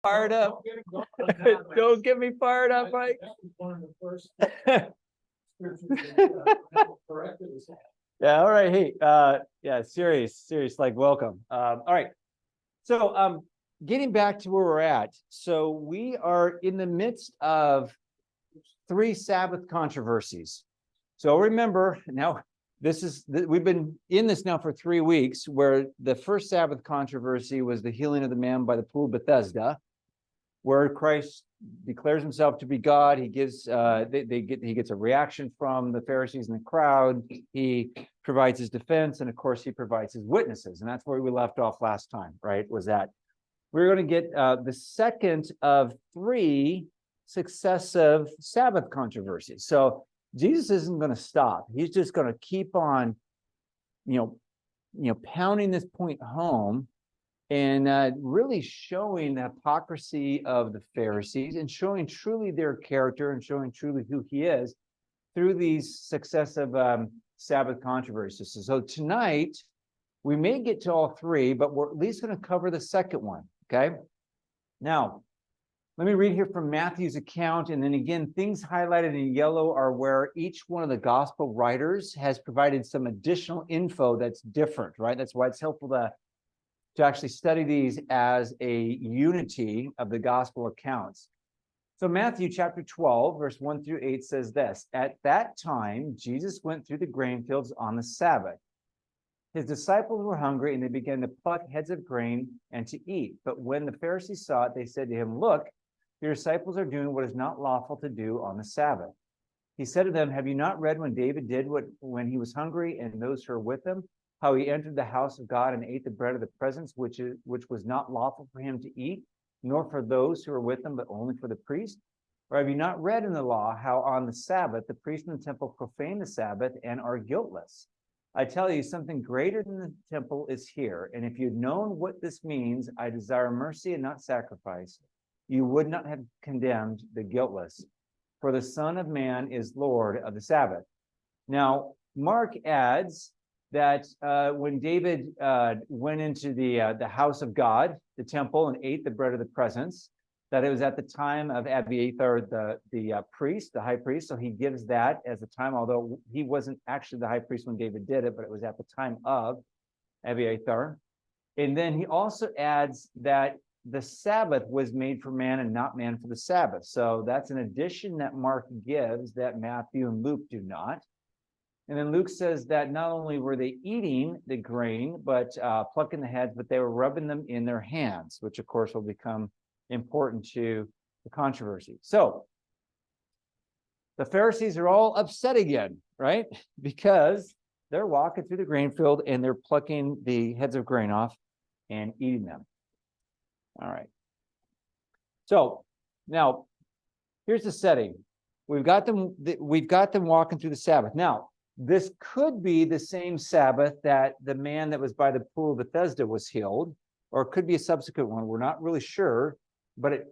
Fired up. Don't get me fired up, Mike. Yeah, all right. Hey, yeah, serious, like welcome. All right. So getting back to where we're at. So we are in the midst of 3 Sabbath controversies. So remember now, we've been in this now for 3 weeks, where the first Sabbath controversy was the healing of the man by the pool of Bethesda, where Christ declares himself to be God. He gives he gets a reaction from the Pharisees and the crowd. He provides his defense, and of course he provides his witnesses. And that's where we left off last time, right? Was that we're going to get the second of 3 successive Sabbath controversies. So Jesus isn't going to stop. He's just going to keep on, pounding this point home, and really showing the hypocrisy of the Pharisees and showing truly their character and showing truly who he is through these successive Sabbath controversies. So tonight, we may get to all 3, but we're at least going to cover the second one, okay? Now, let me read here from Matthew's account, and then again, things highlighted in yellow are where each one of the gospel writers has provided some additional info that's different, right? That's why it's helpful to actually study these as a unity of the gospel accounts. So Matthew chapter 12, verse 1 through 8 says this: At that time, Jesus went through the grain fields on the Sabbath. His disciples were hungry, and they began to pluck heads of grain and to eat. But when the Pharisees saw it, they said to him, "Look, your disciples are doing what is not lawful to do on the Sabbath." He said to them, "Have you not read when David did when he was hungry and those who were with him, how he entered the house of God and ate the bread of the presence, which was not lawful for him to eat, nor for those who were with him, but only for the priest? Or have you not read in the law how on the Sabbath the priests in the temple profane the Sabbath and are guiltless? I tell you, something greater than the temple is here. And if you'd known what this means, I desire mercy and not sacrifice, you would not have condemned the guiltless. For the Son of Man is Lord of the Sabbath." Now, Mark adds that when David went into the house of God, the temple, and ate the bread of the presence, that it was at the time of Abiathar, the priest, the high priest. So he gives that as the time, although he wasn't actually the high priest when David did it, but it was at the time of Abiathar. And then he also adds that the Sabbath was made for man and not man for the Sabbath. So that's an addition that Mark gives that Matthew and Luke do not. And then Luke says that not only were they eating the grain, but plucking the heads, but they were rubbing them in their hands, which of course will become important to the controversy. So the Pharisees are all upset again, right? Because they're walking through the grain field and they're plucking the heads of grain off and eating them. All right. So now here's the setting. We've got them walking through the Sabbath. Now, this could be the same Sabbath that the man that was by the pool of Bethesda was healed, or it could be a subsequent one. We're not really sure, but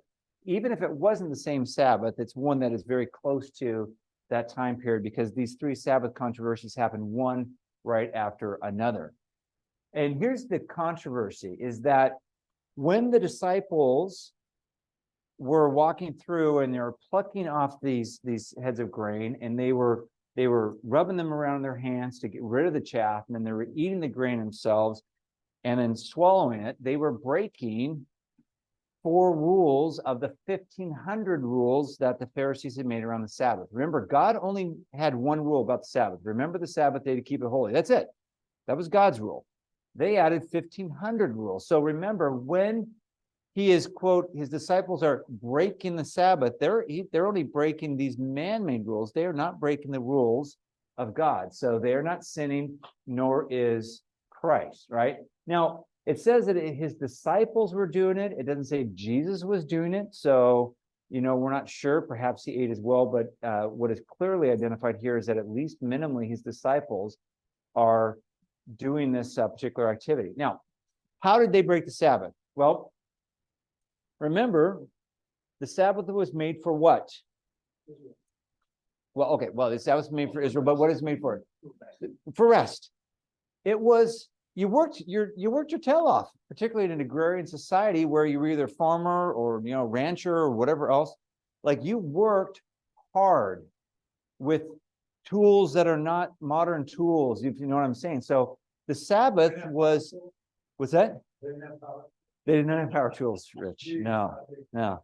even if it wasn't the same Sabbath, it's one that is very close to that time period, because these 3 Sabbath controversies happen one right after another. And here's the controversy, is that when the disciples were walking through and they were plucking off these heads of grain, and they were rubbing them around in their hands to get rid of the chaff, and then they were eating the grain themselves and then swallowing it, they were breaking 4 rules of the 1,500 rules that the Pharisees had made around the Sabbath. Remember, God only had one rule about the Sabbath. Remember the Sabbath day to keep it holy. That's it. That was God's rule. They added 1,500 rules. So remember, when he is, quote, his disciples are breaking the Sabbath, they're only breaking these man-made rules. They are not breaking the rules of God. So they're not sinning, nor is Christ, right? Now, it says that his disciples were doing it. It doesn't say Jesus was doing it. So, we're not sure. Perhaps he ate as well. But what is clearly identified here is that at least minimally his disciples are doing this particular activity. Now, how did they break the Sabbath? Well, remember, the Sabbath was made for what? Well, okay, the Sabbath was made for Israel, but what is it made for? For rest. It was you worked your tail off, particularly in an agrarian society where you were either farmer or rancher or whatever else. Like you worked hard with tools that are not modern tools, if you know what I'm saying. So the Sabbath was that? They did not have power tools, Rich. No.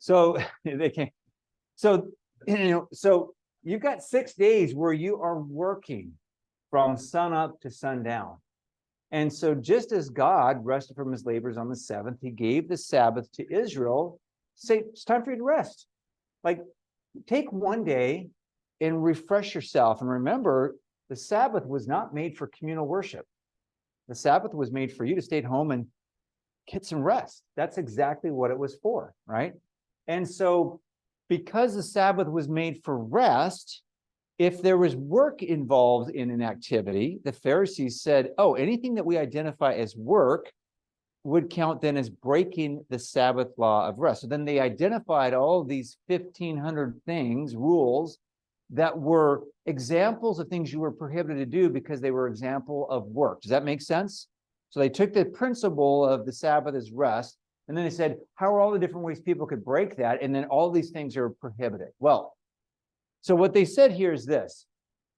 So they can't. So so you've got 6 days where you are working from sun up to sundown. And so just as God rested from his labors on the seventh, he gave the Sabbath to Israel. Say, it's time for you to rest. Like, take one day and refresh yourself. And remember, the Sabbath was not made for communal worship. The Sabbath was made for you to stay at home and get some rest. That's exactly what it was for, right? And so because the Sabbath was made for rest, if there was work involved in an activity, the Pharisees said, oh, anything that we identify as work would count then as breaking the Sabbath law of rest. So then they identified all these 1,500 things, rules, that were examples of things you were prohibited to do because they were example of work. Does that make sense? So they took the principle of the Sabbath as rest, and then they said, how are all the different ways people could break that? And then all these things are prohibited. Well, so what they said here is this,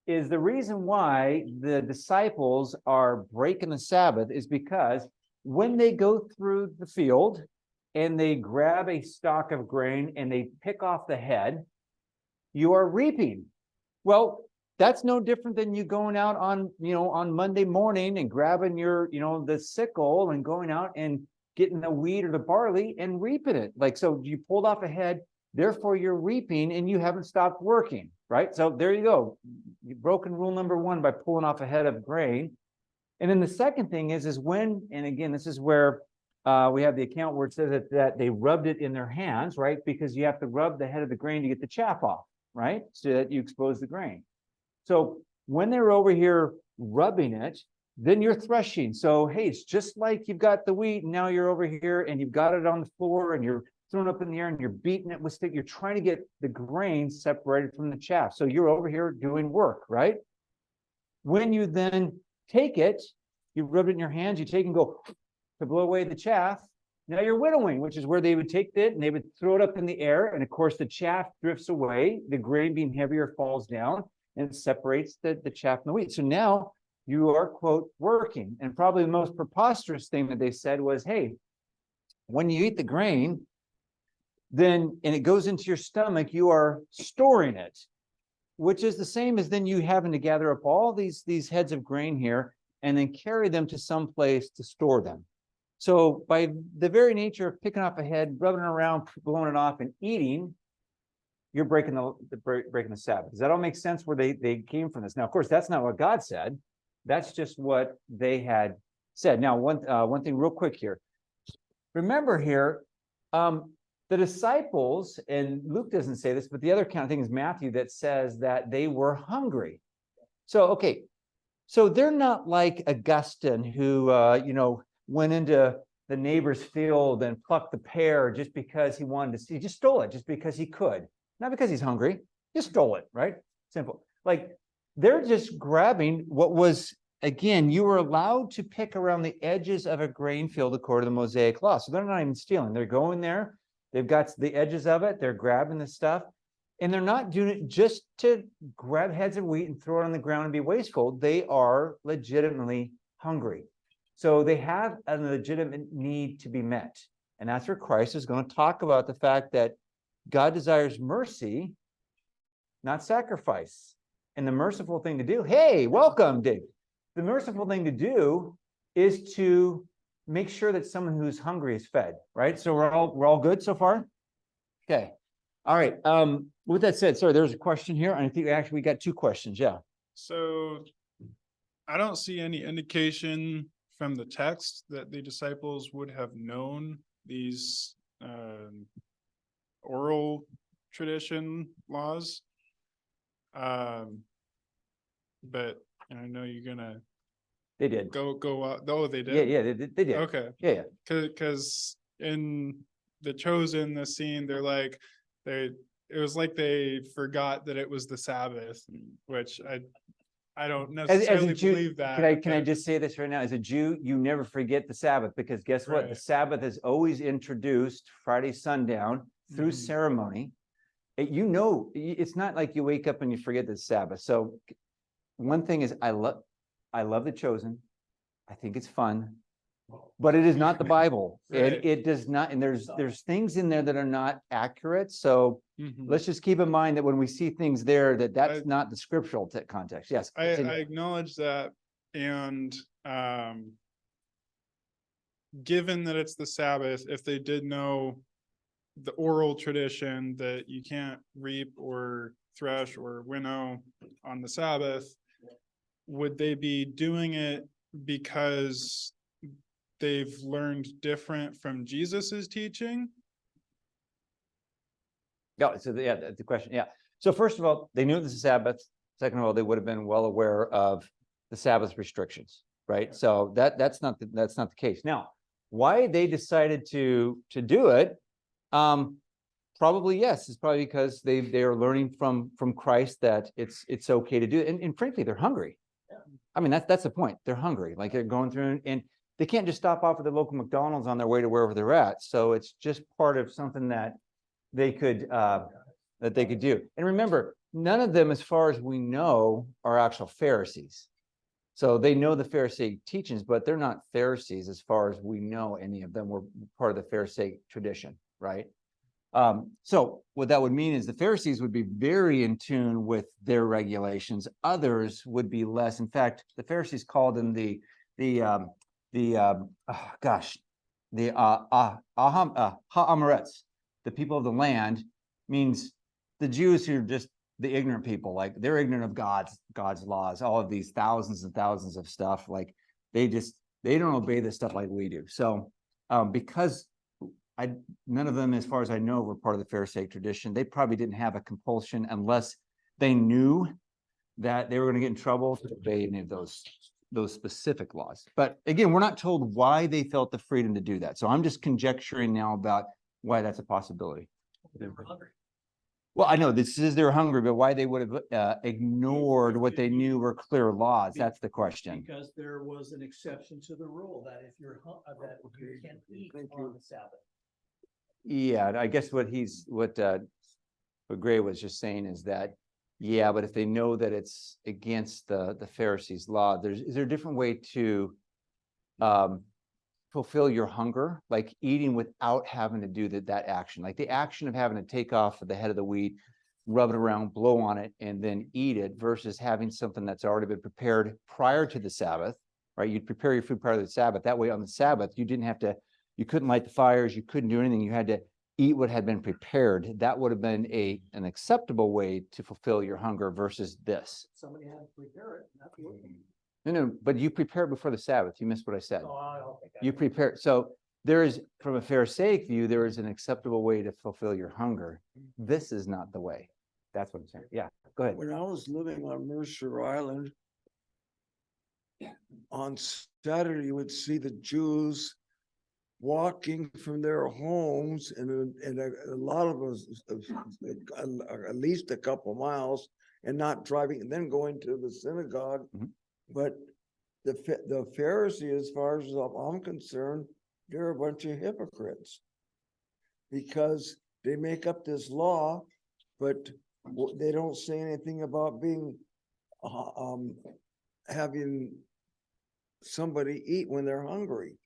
is the reason why the disciples are breaking the Sabbath is because when they go through the field and they grab a stalk of grain and they pick off the head, you are reaping. Well, that's no different than you going out on Monday morning and grabbing your, the sickle and going out and getting the wheat or the barley and reaping it. Like, so you pulled off a head, therefore you're reaping and you haven't stopped working, right? So there you go. You've broken rule number one by pulling off a head of grain. And then the second thing is when, and again, this is where we have the account where it says that they rubbed it in their hands, right? Because you have to rub the head of the grain to get the chaff off, right? So that you expose the grain. So when they're over here rubbing it, then you're threshing. So, hey, it's just like you've got the wheat and now you're over here and you've got it on the floor and you're throwing it up in the air and you're beating it with stick. You're trying to get the grain separated from the chaff. So you're over here doing work, right? When you then take it, you rub it in your hands, you take and go to blow away the chaff. Now you're winnowing, which is where they would take it and they would throw it up in the air. And of course, the chaff drifts away. The grain being heavier falls down and it separates the chaff from the wheat. So now you are, quote, working. And probably the most preposterous thing that they said was, hey, when you eat the grain, then, and it goes into your stomach, you are storing it, which is the same as then you having to gather up all these heads of grain here and then carry them to some place to store them. So by the very nature of picking off a head, rubbing it around, blowing it off, and eating, you're breaking the Sabbath. Does that all make sense where they came from this? Now, of course, that's not what God said. That's just what they had said. Now, one thing real quick here. Remember here, the disciples, and Luke doesn't say this, but the other kind of thing is Matthew that says that they were hungry. So, okay, so they're not like Augustine who, went into the neighbor's field and plucked the pear just because he wanted to see, he just stole it just because he could. Not because he's hungry, just stole it, right? Simple. Like, they're just grabbing what was, again, you were allowed to pick around the edges of a grain field according to the Mosaic law. So they're not even stealing. They're going there. They've got the edges of it. They're grabbing the stuff. And they're not doing it just to grab heads of wheat and throw it on the ground and be wasteful. They are legitimately hungry. So they have a legitimate need to be met. And that's where Christ is going to talk about the fact that God desires mercy, not sacrifice. And the merciful thing to do, hey, welcome, Dave. The merciful thing to do is to make sure that someone who's hungry is fed, right? So we're all good so far? Okay. All right. With that said, sorry, there's a question here. And I think actually we got two questions. Yeah. So I don't see any indication from the text that the disciples would have known these oral tradition laws. But I know you're gonna. They did. Go out. Oh, they did. Yeah, they did. Okay. Yeah. Because in the Chosen, the scene, they're like it was like they forgot that it was the Sabbath, which I don't As a necessarily Jew, believe that. can I but- just say this right now? As a Jew, you never forget the Sabbath, because guess what? The Right. Sabbath is always introduced Friday sundown through Mhm. ceremony. It's not like you wake up and you forget the Sabbath. So one thing is, I love The Chosen. I think it's fun, but it is not the Bible. And Right. it does not, and there's things in there that are not accurate. So Mhm. let's just keep in mind that when we see things there, that's I- not the scriptural context. Yes. I continue. acknowledge that, and given that it's the Sabbath, if they did know the oral tradition that you can't reap or thresh or winnow on the Sabbath, would they be doing it because they've learned different from Jesus's teaching? Yeah, so the question, yeah. So first of all, they knew it was the Sabbath. Second of all, they would have been well aware of the Sabbath restrictions, right? So that's not the case. Now, why they decided to do it, probably yes, it's probably because they are learning from Christ that it's okay to do it, and frankly, they're hungry. I mean, that's the point. They're hungry, like they're going through, and they can't just stop off at the local McDonald's on their way to wherever they're at. So it's just part of something that they could do. And remember, none of them, as far as we know, are actual Pharisees. So they know the Pharisaic teachings, but they're not Pharisees as far as we know. Any of them were part of the Pharisaic tradition, right? So what that would mean is the Pharisees would be very in tune with their regulations. Others would be less. In fact, the Pharisees called them the Ha'amoretz, the people of the land, means the Jews who are just the ignorant people. Like they're ignorant of God's laws, all of these thousands and thousands of stuff. Like they don't obey this stuff like we do. So because none of them, as far as I know, were part of the Pharisaic tradition. They probably didn't have a compulsion unless they knew that they were going to get in trouble to obey any of those specific laws. But again, we're not told why they felt the freedom to do that. So I'm just conjecturing now about why that's a possibility. They were hungry. Well, I know this is they're hungry, but why they would have ignored what they knew were clear laws? That's the question. Because there was an exception to the rule that if you're that you can't eat on the Sabbath. Yeah, I guess what Gray was just saying is that, yeah, but if they know that it's against the Pharisees' law, is there a different way to fulfill your hunger, like eating without having to do that action, like the action of having to take off the head of the wheat, rub it around, blow on it, and then eat it, versus having something that's already been prepared prior to the Sabbath, right? You'd prepare your food prior to the Sabbath. That way on the Sabbath, you couldn't light the fires, you couldn't do anything. You had to eat what had been prepared. That would have been an acceptable way to fulfill your hunger versus this. Somebody had to prepare it. Not the No, but you prepare before the Sabbath. You missed what I said. Oh, I don't think I- You prepare. So there is, from a Pharisaic view, there is an acceptable way to fulfill your hunger. This is not the way. That's what I'm saying. Yeah, go ahead. When I was living on Mercer Island, on Saturday, you would see the Jews walking from their homes, and a lot of us, at least a couple miles, and not driving, and then going to the synagogue. Mhm. But the Pharisees, as far as I'm concerned, they're a bunch of hypocrites, because they make up this law, but they don't say anything about being having somebody eat when they're hungry.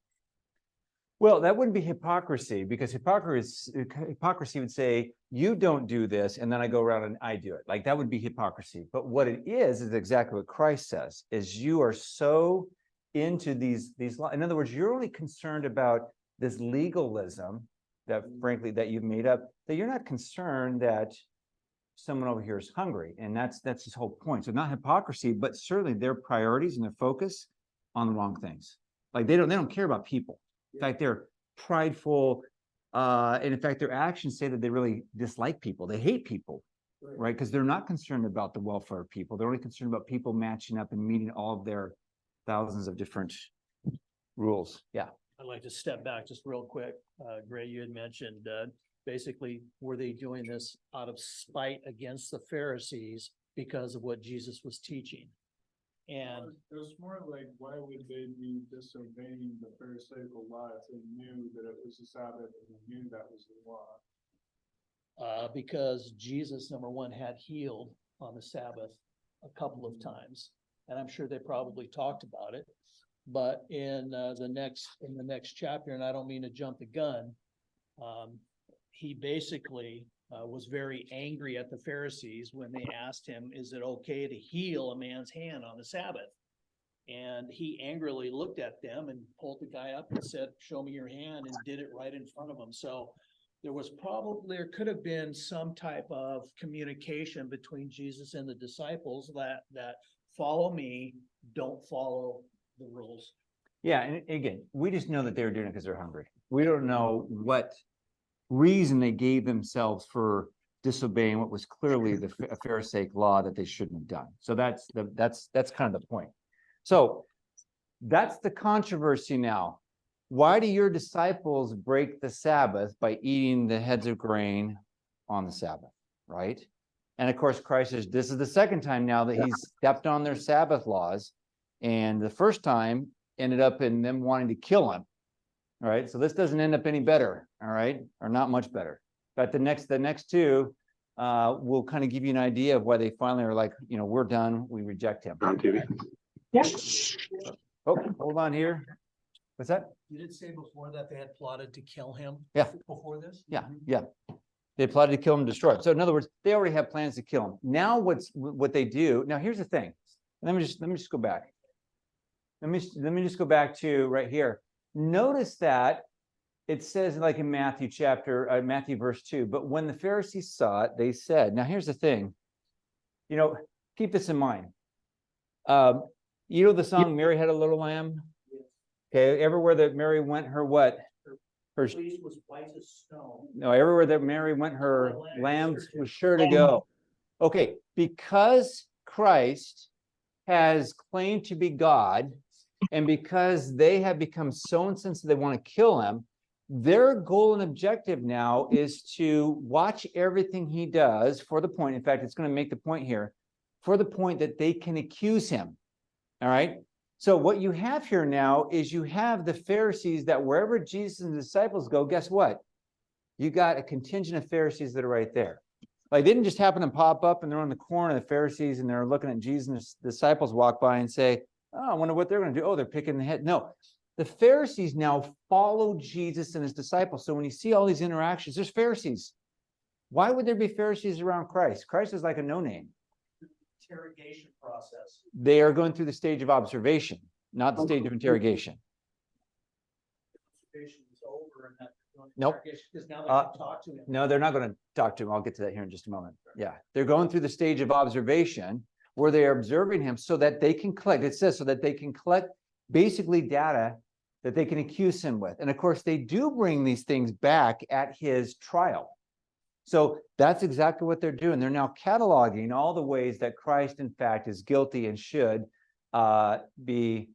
Well, that wouldn't be hypocrisy, because hypocrisy would say, you don't do this, and then I go around and I do it. Like that would be hypocrisy. But what it is exactly what Christ says, is you are so into these laws. In other words, you're only concerned about this legalism that frankly that you've made up, that you're not concerned that someone over here is hungry. And that's his whole point. So not hypocrisy, but certainly their priorities and their focus on the wrong things. Like they don't care about people. In fact, they're prideful. And in fact, their actions say that they really dislike people. They hate people, right? Because they're not concerned about the welfare of people. They're only concerned about people matching up and meeting all of their thousands of different rules. Yeah. I'd like to step back just real quick. Gray, you had mentioned, basically, were they doing this out of spite against the Pharisees because of what Jesus was teaching? And It was more like, why would they be disobeying the Pharisaical law if they knew that it was the Sabbath and they knew that was the law? because Jesus, number one, had healed on the Sabbath a couple of times. And I'm sure they probably talked about it. But in the next chapter, and I don't mean to jump the gun, he basically was very angry at the Pharisees when they asked him, is it okay to heal a man's hand on the Sabbath? And he angrily looked at them and pulled the guy up and said, show me your hand, and did it right in front of him. So there could have been some type of communication between Jesus and the disciples that follow me, don't follow the rules. Yeah, and again, we just know that they were doing it because they're hungry. We don't know what reason they gave themselves for disobeying what was clearly the Pharisaic law that they shouldn't have done. So that's kind of the point. So that's the controversy now. Why do your disciples break the Sabbath by eating the heads of grain on the Sabbath, right? And of course, Christ says this is the second time now that he's stepped on their Sabbath laws. And the first time ended up in them wanting to kill him. All right. So this doesn't end up any better. All right. Or not much better. But the next two will kind of give you an idea of why they finally are like, we're done. We reject him. On TV. Yes. Oh, hold on here. What's that? You did say before that they had plotted to kill him? Yeah. Before this? Yeah. They plotted to kill him and destroy him. So in other words, they already have plans to kill him. Now what they do, now here's the thing. Let me just go back. Let me just go back to right here. Notice that it says like in Matthew verse 2, but when the Pharisees saw it, they said, now here's the thing, keep this in mind. The song Mary Had a Little Lamb? Okay, everywhere that Mary went, her what? Her fleece was white as snow. No, everywhere that Mary went, her lambs was sure to go. Okay, because Christ has claimed to be God, and because they have become so insensitive they want to kill him, their goal and objective now is to watch everything he does for the point. In fact, it's going to make the point here, for the point that they can accuse him. All right. So what you have here now is you have the Pharisees that wherever Jesus and the disciples go, guess what? You got a contingent of Pharisees that are right there. Like they didn't just happen to pop up and they're on the corner of the Pharisees and they're looking at Jesus and the disciples walk by and say, oh, I wonder what they're going to do. Oh, they're picking the head. No, the Pharisees now follow Jesus and his disciples. So when you see all these interactions, there's Pharisees. Why would there be Pharisees around Christ? Christ is like a no-name. Interrogation process. They are going through the stage of observation, not the stage of interrogation. Observation is over and that. Nope. Because now they can talk to him. No, they're not going to talk to him. I'll get to that here in just a moment. Yeah, they're going through the stage of observation where they are observing him so that they can collect, it says, so that they can collect basically data that they can accuse him with. And of course, they do bring these things back at his trial. So that's exactly what they're doing. They're now cataloging all the ways that Christ, in fact, is guilty and should be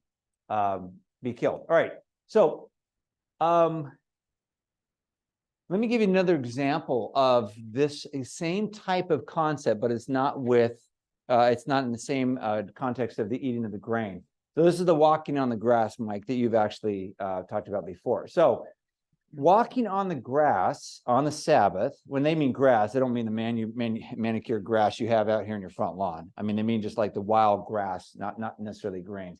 killed. All right. So let me give you another example of this same type of concept, but it's not in the same context of the eating of the grain. So this is the walking on the grass, Mike, that you've actually talked about before. So walking on the grass on the Sabbath, when they mean grass, they don't mean the manicured grass you have out here in your front lawn. I mean, they mean just like the wild grass, not necessarily grains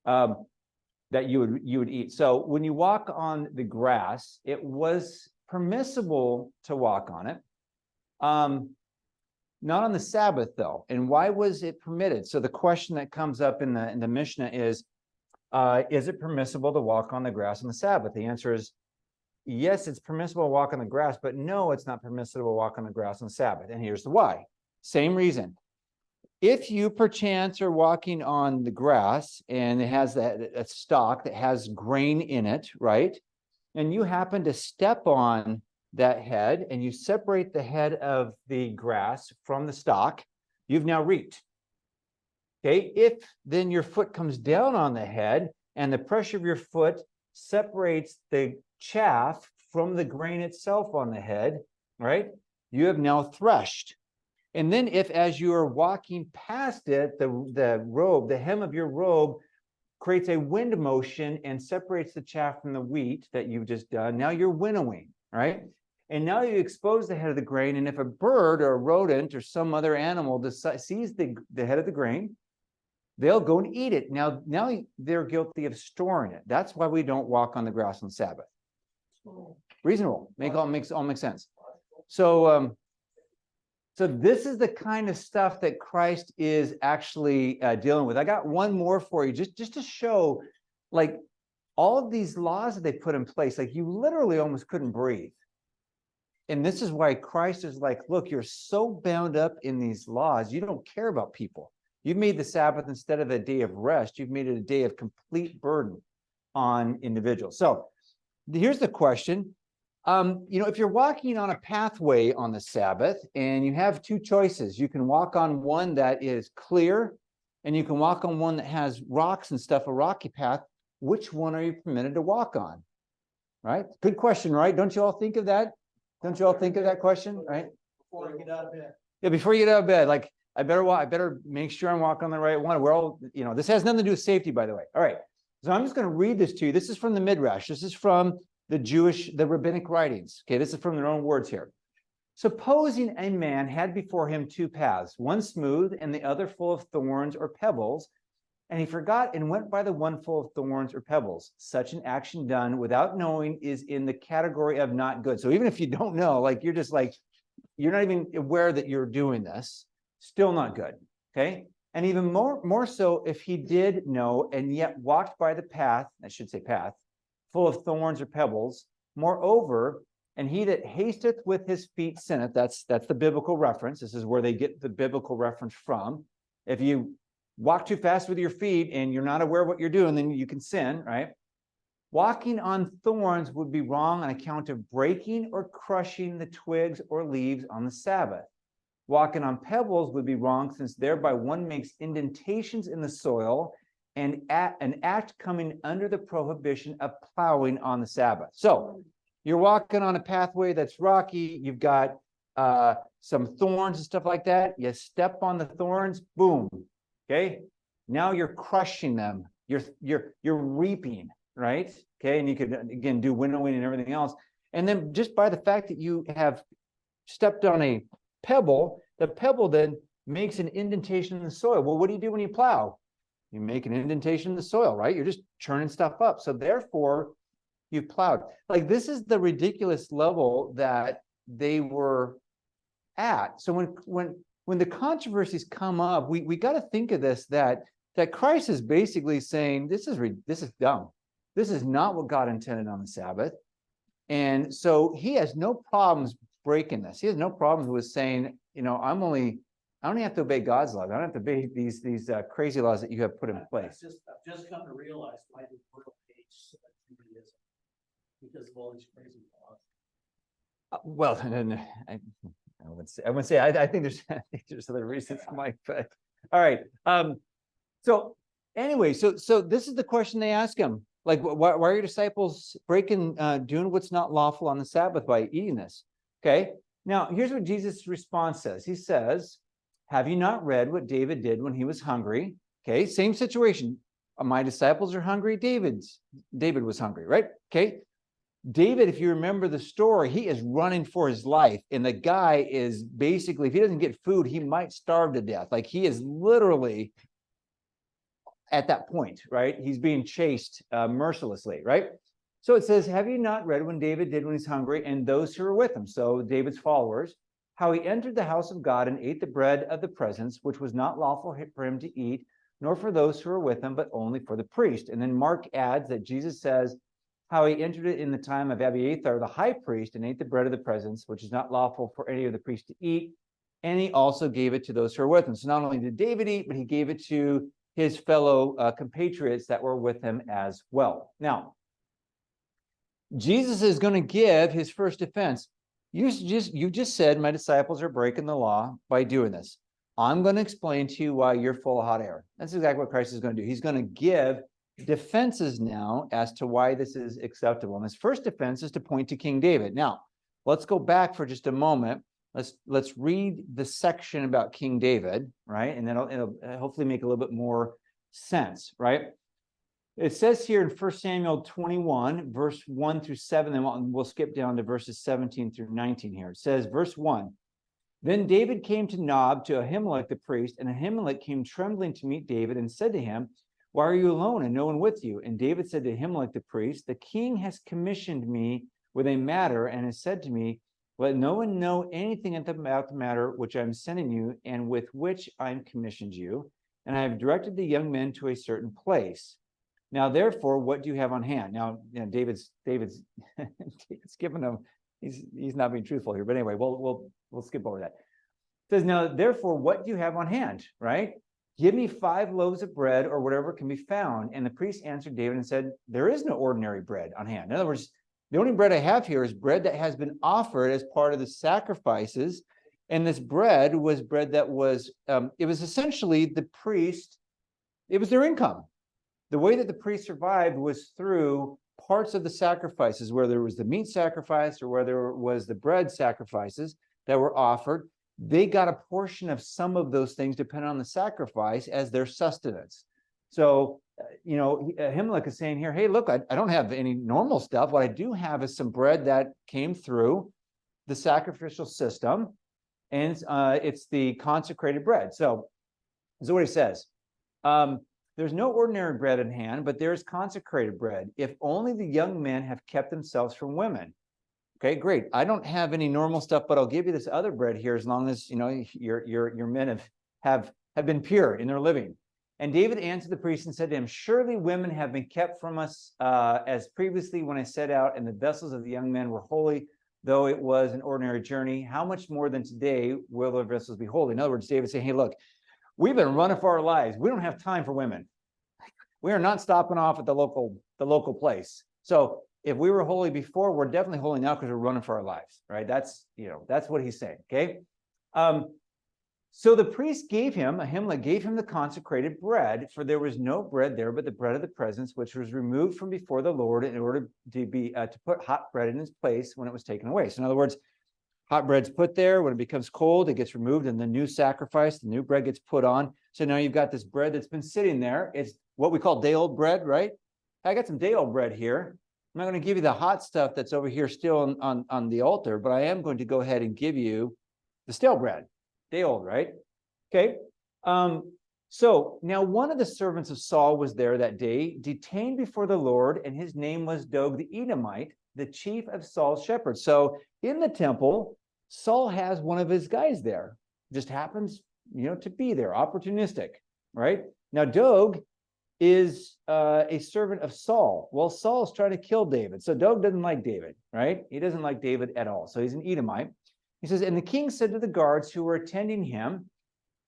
that you would eat. So when you walk on the grass, it was permissible to walk on it. Not on the Sabbath, though. And why was it permitted? So the question that comes up in the Mishnah is it permissible to walk on the grass on the Sabbath? The answer is yes, it's permissible to walk on the grass, but no, it's not permissible to walk on the grass on the Sabbath. And here's the why. Same reason. If you perchance are walking on the grass and it has a stalk that has grain in it, right? And you happen to step on that head and you separate the head of the grass from the stalk, you've now reaped. Okay, if then your foot comes down on the head and the pressure of your foot separates the chaff from the grain itself on the head, right? You have now threshed. And then if as you are walking past it, the robe, the hem of your robe creates a wind motion and separates the chaff from the wheat that you've just done. Now you're winnowing, right? And now you expose the head of the grain. And if a bird or a rodent or some other animal sees the head of the grain, they'll go and eat it. Now they're guilty of storing it. That's why we don't walk on the grass on Sabbath. Reasonable. Makes sense. So so this is the kind of stuff that Christ is actually dealing with. I got one more for you, just to show, like, all of these laws that they put in place, like you literally almost couldn't breathe. And this is why Christ is like, look, you're so bound up in these laws, you don't care about people. You've made the Sabbath, instead of a day of rest, you've made it a day of complete burden on individuals. So here's the question. If you're walking on a pathway on the Sabbath and you have two choices, you can walk on one that is clear and you can walk on one that has rocks and stuff, a rocky path. Which one are you permitted to walk on? Right? Good question, right? Don't you all think of that? Don't you all think of that question, right? Before I get out of bed. Yeah, before you get out of bed, like, I better make sure I'm walking on the right one. We're all, this has nothing to do with safety, by the way. All right. So I'm just going to read this to you. This is from the Midrash. This is from the rabbinic writings. Okay, this is from their own words here. Supposing a man had before him two paths, one smooth and the other full of thorns or pebbles, and he forgot and went by the one full of thorns or pebbles. Such an action done without knowing is in the category of not good. So even if you don't know, like, you're just like, you're not even aware that you're doing this, still not good. Okay. And even more so if he did know and yet walked by the path, I should say path, full of thorns or pebbles. Moreover, and he that hasteth with his feet sinneth. That's the biblical reference. This is where they get the biblical reference from. If you walk too fast with your feet and you're not aware of what you're doing, then you can sin, right? Walking on thorns would be wrong on account of breaking or crushing the twigs or leaves on the Sabbath. Walking on pebbles would be wrong, since thereby one makes indentations in the soil, and an act coming under the prohibition of plowing on the Sabbath. So you're walking on a pathway that's rocky, you've got some thorns and stuff like that. You step on the thorns, boom. Okay. Now you're crushing them. You're reaping, right? Okay. And you could again do winnowing and everything else. And then just by the fact that you have stepped on a pebble, the pebble then makes an indentation in the soil. Well, what do you do when you plow? You make an indentation in the soil, right? You're just churning stuff up. So therefore, you plowed. Like, this is the ridiculous level that they were at. So when the controversies come up, we got to think of this, that Christ is basically saying, this is dumb. This is not what God intended on the Sabbath. And so he has no problems breaking this. He has no problems with saying, I only have to obey God's laws. I don't have to obey these crazy laws that you have put in place. I've just come to realize why the world hates Judaism, because of all these crazy laws. Well, I would say I think there's other reasons, Mike. But all right. So anyway, so this is the question they ask him. Like, why are your disciples doing what's not lawful on the Sabbath by eating this? Okay. Now here's what Jesus' response says. He says, have you not read what David did when he was hungry? Okay, same situation. My disciples are hungry. David was hungry, right? Okay. David, if you remember the story, he is running for his life. And the guy is basically, if he doesn't get food, he might starve to death. Like, he is literally at that point, right? He's being chased mercilessly, right? So it says, have you not read when David did when he's hungry, and those who were with him? So David's followers, how he entered the house of God and ate the bread of the presence, which was not lawful for him to eat, nor for those who were with him, but only for the priest. And then Mark adds that Jesus says how he entered it in the time of Abiathar, the high priest, and ate the bread of the presence, which is not lawful for any of the priests to eat. And he also gave it to those who were with him. So not only did David eat, but he gave it to his fellow compatriots that were with him as well. Now, Jesus is going to give his first defense. You just said my disciples are breaking the law by doing this. I'm going to explain to you why you're full of hot air. That's exactly what Christ is going to do. He's going to give defenses now as to why this is acceptable. And his first defense is to point to King David. Now, let's go back for just a moment let's read the section about King David, right? And then it'll hopefully make a little bit more sense, right? It says here in 1 Samuel 21, verse 1 through 7, then we'll skip down to verses 17 through 19 here. It says, verse 1, then David came to Nob to Ahimelech the priest, and Ahimelech came trembling to meet David and said to him, why are you alone and no one with you? And David said to Ahimelech the priest, the king has commissioned me with a matter and has said to me, let no one know anything about the matter which I am sending you and with which I am commissioned you. And I have directed the young men to a certain place. Now, therefore, what do you have on hand? Now, David's skipping him. He's not being truthful here, but anyway, we'll skip over that. It says, now, therefore, what do you have on hand, right? Give me 5 loaves of bread or whatever can be found. And the priest answered David and said, there is no ordinary bread on hand. In other words, the only bread I have here is bread that has been offered as part of the sacrifices. And this bread was bread that was, it was essentially the priest, it was their income. The way that the priest survived was through parts of the sacrifices, whether it was the meat sacrifice or whether it was the bread sacrifices that were offered. They got a portion of some of those things depending on the sacrifice as their sustenance. So, Ahimelech is saying here, hey, look, I don't have any normal stuff. What I do have is some bread that came through the sacrificial system, and it's the consecrated bread. So, this is what he says. There's no ordinary bread in hand, but there's consecrated bread, if only the young men have kept themselves from women. Okay, great. I don't have any normal stuff, but I'll give you this other bread here as long as your men have been pure in their living. And David answered the priest and said to him, surely women have been kept from us as previously when I set out, and the vessels of the young men were holy, though it was an ordinary journey. How much more than today will their vessels be holy? In other words, David saying, hey, look, we've been running for our lives. We don't have time for women. We are not stopping off at the local place. So if we were holy before, we're definitely holy now because we're running for our lives, right? That's what he's saying, okay? So the priest Ahimelech gave him the consecrated bread, for there was no bread there but the bread of the presence, which was removed from before the Lord in order to put hot bread in its place when it was taken away. So in other words, hot bread's put there. When it becomes cold, it gets removed, and the new sacrifice, the new bread gets put on. So now you've got this bread that's been sitting there. It's what we call day-old bread, right? I got some day-old bread here. I'm not going to give you the hot stuff that's over here still on the altar, but I am going to go ahead and give you the stale bread, day-old, right? Okay. So now one of the servants of Saul was there that day, detained before the Lord, and his name was Doeg the Edomite, the chief of Saul's shepherds. So in the temple, Saul has one of his guys there. Just happens, to be there, opportunistic, right? Now Doeg is a servant of Saul. Well, Saul's trying to kill David. So Doeg doesn't like David, right? He doesn't like David at all. So he's an Edomite. He says, and the king said to the guards who were attending him,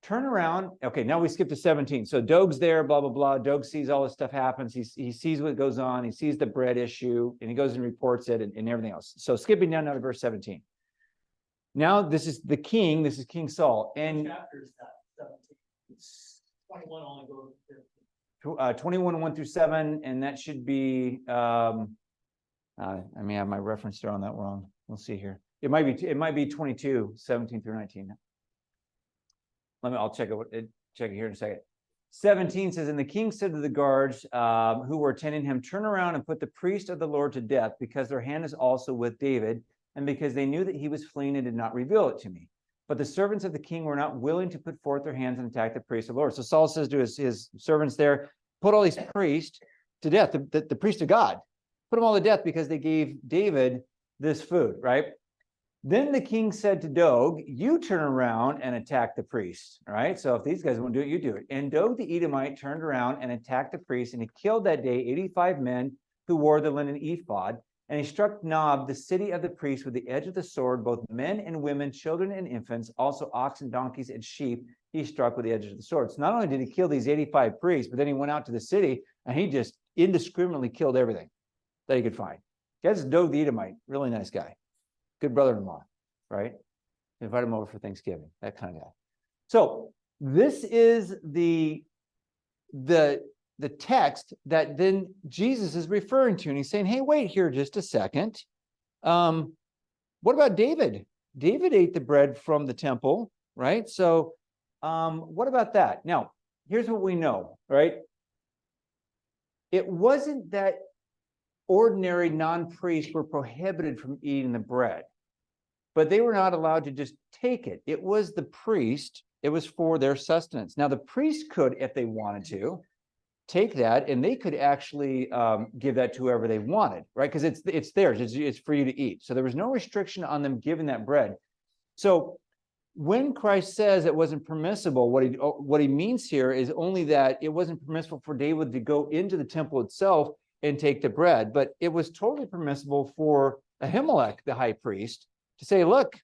turn around. Okay, now we skip to 17. So Doeg's there, blah, blah, blah. Doeg sees all this stuff happens. He sees what goes on. He sees the bread issue, and he goes and reports it and everything else. So skipping down now to verse 17. Now this is the king. This is King Saul. And Chapter is that 17. 21 only goes to 21, 1 through 7, and that should be, I may have my reference there on that wrong. We'll see here. It might be 22, 17 through 19. I'll check it here in a second. 17 says, and the king said to the guards who were attending him, turn around and put the priest of the Lord to death, because their hand is also with David, and because they knew that he was fleeing and did not reveal it to me. But the servants of the king were not willing to put forth their hands and attack the priest of the Lord. So Saul says to his servants there, put all these priests to death, the priest of God. Put them all to death because they gave David this food, right? Then the king said to Doeg, you turn around and attack the priest, all right? So if these guys won't do it, you do it. And Doeg the Edomite turned around and attacked the priest, and he killed that day 85 men who wore the linen ephod. And he struck Nob, the city of the priests, with the edge of the sword, both men and women, children and infants, also oxen, donkeys, and sheep, he struck with the edge of the sword. So not only did he kill these 85 priests, but then he went out to the city and he just indiscriminately killed everything that he could find. That's Doeg the Edomite, really nice guy. Good brother-in-law, right? Invite him over for Thanksgiving, that kind of guy. So this is the text that then Jesus is referring to, and he's saying, hey, wait here just a second. What about David? David ate the bread from the temple, right? So, what about that? Now, here's what we know, right? It wasn't that ordinary non-priests were prohibited from eating the bread, but they were not allowed to just take it. It was the priest, it was for their sustenance. Now, the priest could, if they wanted to, take that and they could actually give that to whoever they wanted, right? Because it's theirs, it's for you to eat. So there was no restriction on them giving that bread. So when Christ says it wasn't permissible, what he means here is only that it wasn't permissible for David to go into the temple itself and take the bread, but it was totally permissible for Ahimelech, the high priest, to say, look,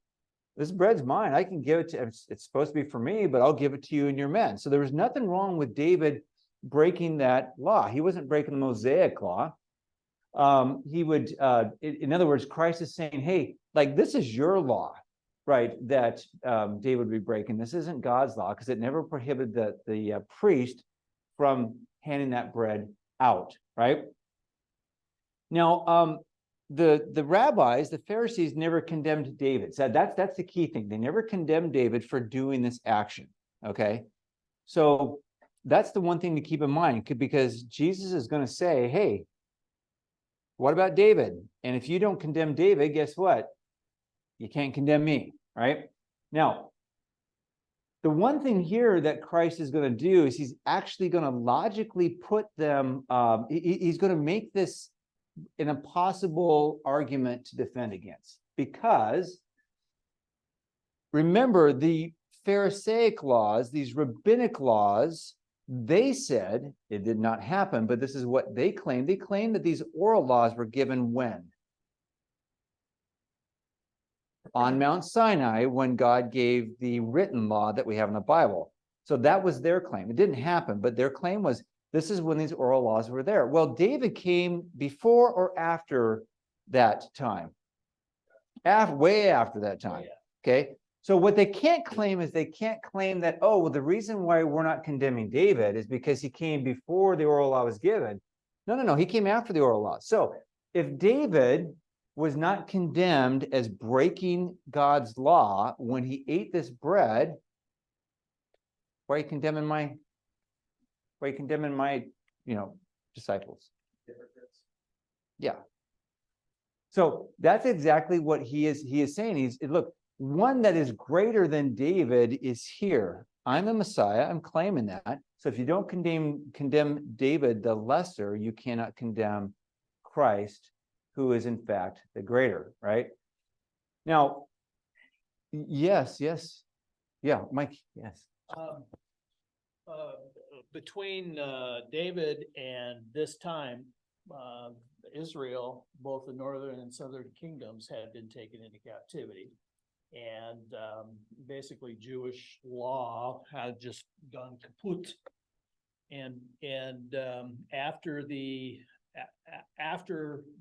this bread's mine. I can give it to, it's supposed to be for me, but I'll give it to you and your men. So there was nothing wrong with David breaking that law. He wasn't breaking the Mosaic law. In other words, Christ is saying, hey, like this is your law, right? That David would be breaking. This isn't God's law because it never prohibited the priest from handing that bread out, right? Now, the rabbis, the Pharisees, never condemned David. So that's the key thing. They never condemned David for doing this action. Okay, so that's the one thing to keep in mind, because Jesus is going to say, hey, what about David? And if you don't condemn David, guess what? You can't condemn me, right? Now, the one thing here that Christ is going to do is he's actually going to logically put them, he's going to make this an impossible argument to defend against, because remember the Pharisaic laws, these rabbinic laws, they said it did not happen, but this is what they claimed. They claimed that these oral laws were given when? On Mount Sinai, when God gave the written law that we have in the Bible. So that was their claim. It didn't happen, but their claim was this is when these oral laws were there. Well, David came before or after that time? Way after that time. Okay. So what they can't claim is they can't claim that, oh, well, the reason why we're not condemning David is because he came before the oral law was given. No. He came after the oral law. So if David was not condemned as breaking God's law when he ate this bread, why are you condemning my disciples? Yeah. So that's exactly what he is saying. Look, one that is greater than David is here. I'm the Messiah. I'm claiming that. So if you don't condemn David the lesser, you cannot condemn Christ, who is in fact the greater, right? Now, yes. Yeah, Mike, yes. Between David and this time, Israel, both the northern and southern kingdoms had been taken into captivity. And basically Jewish law had just gone kaput. And after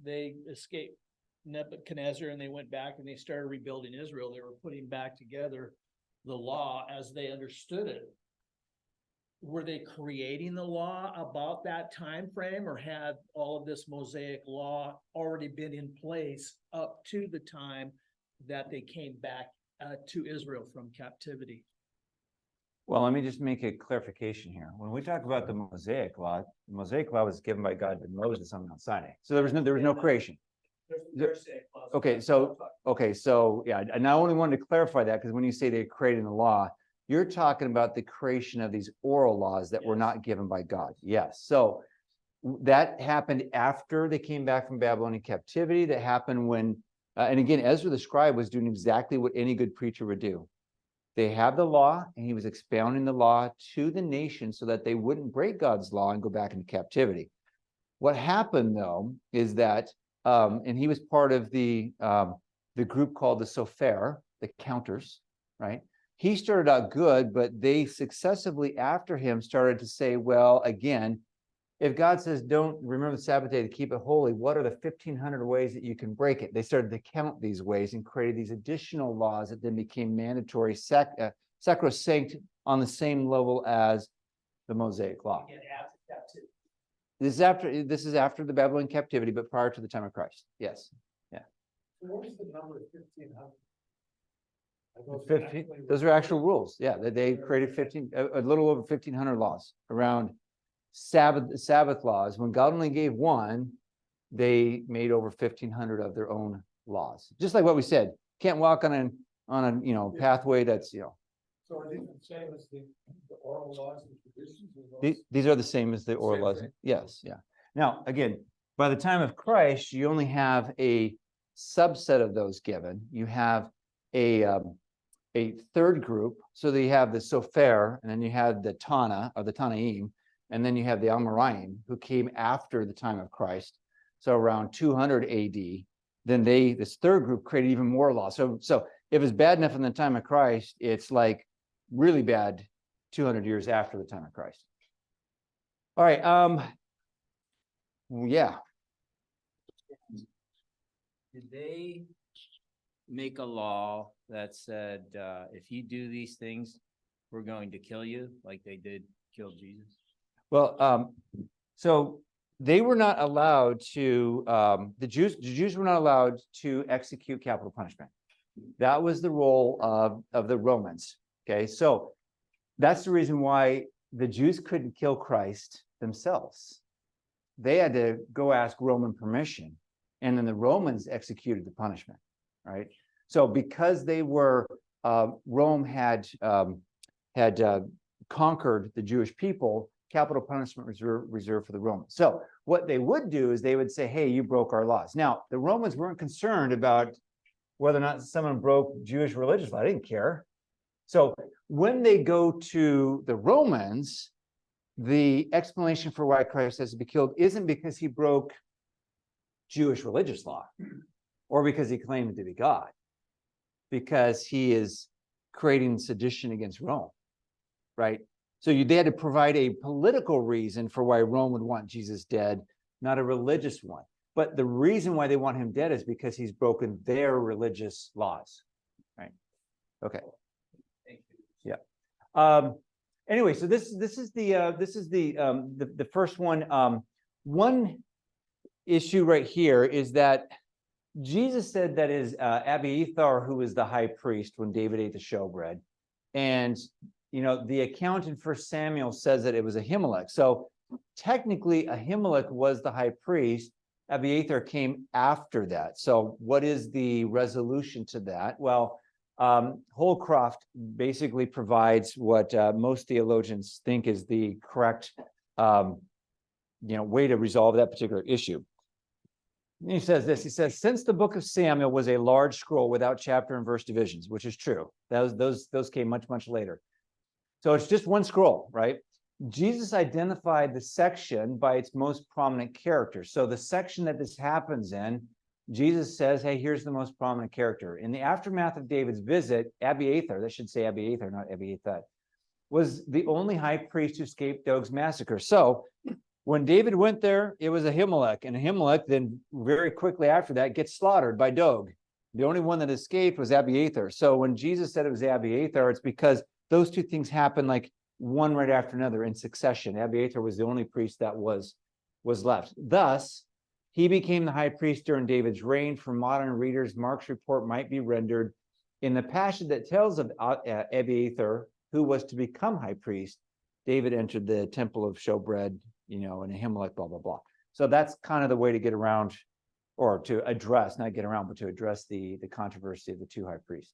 they escaped Nebuchadnezzar and they went back and they started rebuilding Israel, they were putting back together the law as they understood it. Were they creating the law about that time frame, or had all of this Mosaic law already been in place up to the time that they came back to Israel from captivity? Well, let me just make a clarification here. When we talk about the Mosaic law was given by God to Moses on Mount Sinai. So there was no creation. Okay, so yeah, and I only wanted to clarify that because when you say they created the law, you're talking about the creation of these oral laws that were not given by God. Yes. So that happened after they came back from Babylonian captivity. That happened when, and again, Ezra the scribe was doing exactly what any good preacher would do. They have the law, and he was expounding the law to the nation so that they wouldn't break God's law and go back into captivity. What happened, though, is that, and he was part of the group called the Sofer, the counters, right? He started out good, but they successively after him started to say, well, again, if God says, don't remember the Sabbath day to keep it holy, what are the 1,500 ways that you can break it? They started to count these ways and created these additional laws that then became mandatory, sacrosanct on the same level as the Mosaic law. This is after the Babylonian captivity, but prior to the time of Christ. Yes. Yeah. What is the number of 1,500? Those are actual rules. Yeah, that they created a little over 1,500 laws around Sabbath laws. When God only gave one, they made over 1,500 of their own laws. Just like what we said, can't walk on a pathway that's So are these the same as the oral laws and traditions? These are the same as the oral Same laws. thing. Yes, yeah. Now, again, by the time of Christ, you only have a subset of those given. You have a third group. So that you have the Sofer, and then you have the Tana or the Tanaim, and then you have the Amoraim, who came after the time of Christ. So around 200 AD. Then this third group created even more law. So if it's bad enough in the time of Christ, it's like really bad 200 years after the time of Christ. All right. Yeah. Did they make a law that said, if you do these things, we're going to kill you, like they did kill Jesus? Well, so they were not allowed to, the Jews were not allowed to execute capital punishment. That was the role of the Romans. Okay, so that's the reason why the Jews couldn't kill Christ themselves. They had to go ask Roman permission, and then the Romans executed the punishment, right? So because they were, Rome had conquered the Jewish people, capital punishment was reserved for the Romans. So what they would do is they would say, hey, you broke our laws. Now, the Romans weren't concerned about whether or not someone broke Jewish religious law. They didn't care. So when they go to the Romans, the explanation for why Christ has to be killed isn't because he broke Jewish religious law or because he claimed to be God, because he is creating sedition against Rome, right? So they had to provide a political reason for why Rome would want Jesus dead, not a religious one. But the reason why they want him dead is because he's broken their religious laws, right? Okay. Yeah. Anyway, so this is the first one. One issue right here is that Jesus said that is Abiathar, who was the high priest when David ate the showbread, and the account in 1 Samuel says that it was Ahimelech. So technically, Ahimelech was the high priest. Abiathar came after that. So what is the resolution to that? Well, Holcroft basically provides what most theologians think is the correct way to resolve that particular issue. And he says this, he says, since the book of Samuel was a large scroll without chapter and verse divisions, which is true. Those came much, much later. So it's just one scroll, right? Jesus identified the section by its most prominent character. So the section that this happens in, Jesus says, hey, here's the most prominent character. In the aftermath of David's visit, Abiathar, that should say Abiathar, not Abiathar, was the only high priest who escaped Doeg's massacre. So when David went there, it was Ahimelech, and Ahimelech then very quickly after that gets slaughtered by Doeg. The only one that escaped was Abiathar. So when Jesus said it was Abiathar, it's because those two things happened like one right after another in succession. Abiathar was the only priest that was left. Thus, he became the high priest during David's reign. For modern readers, Mark's report might be rendered in the passage that tells of Abiathar, who was to become high priest. David entered the temple of showbread, and Ahimelech, blah, blah, blah. So that's kind of the way to get around, or to address, not get around, but to address the controversy of the two high priests.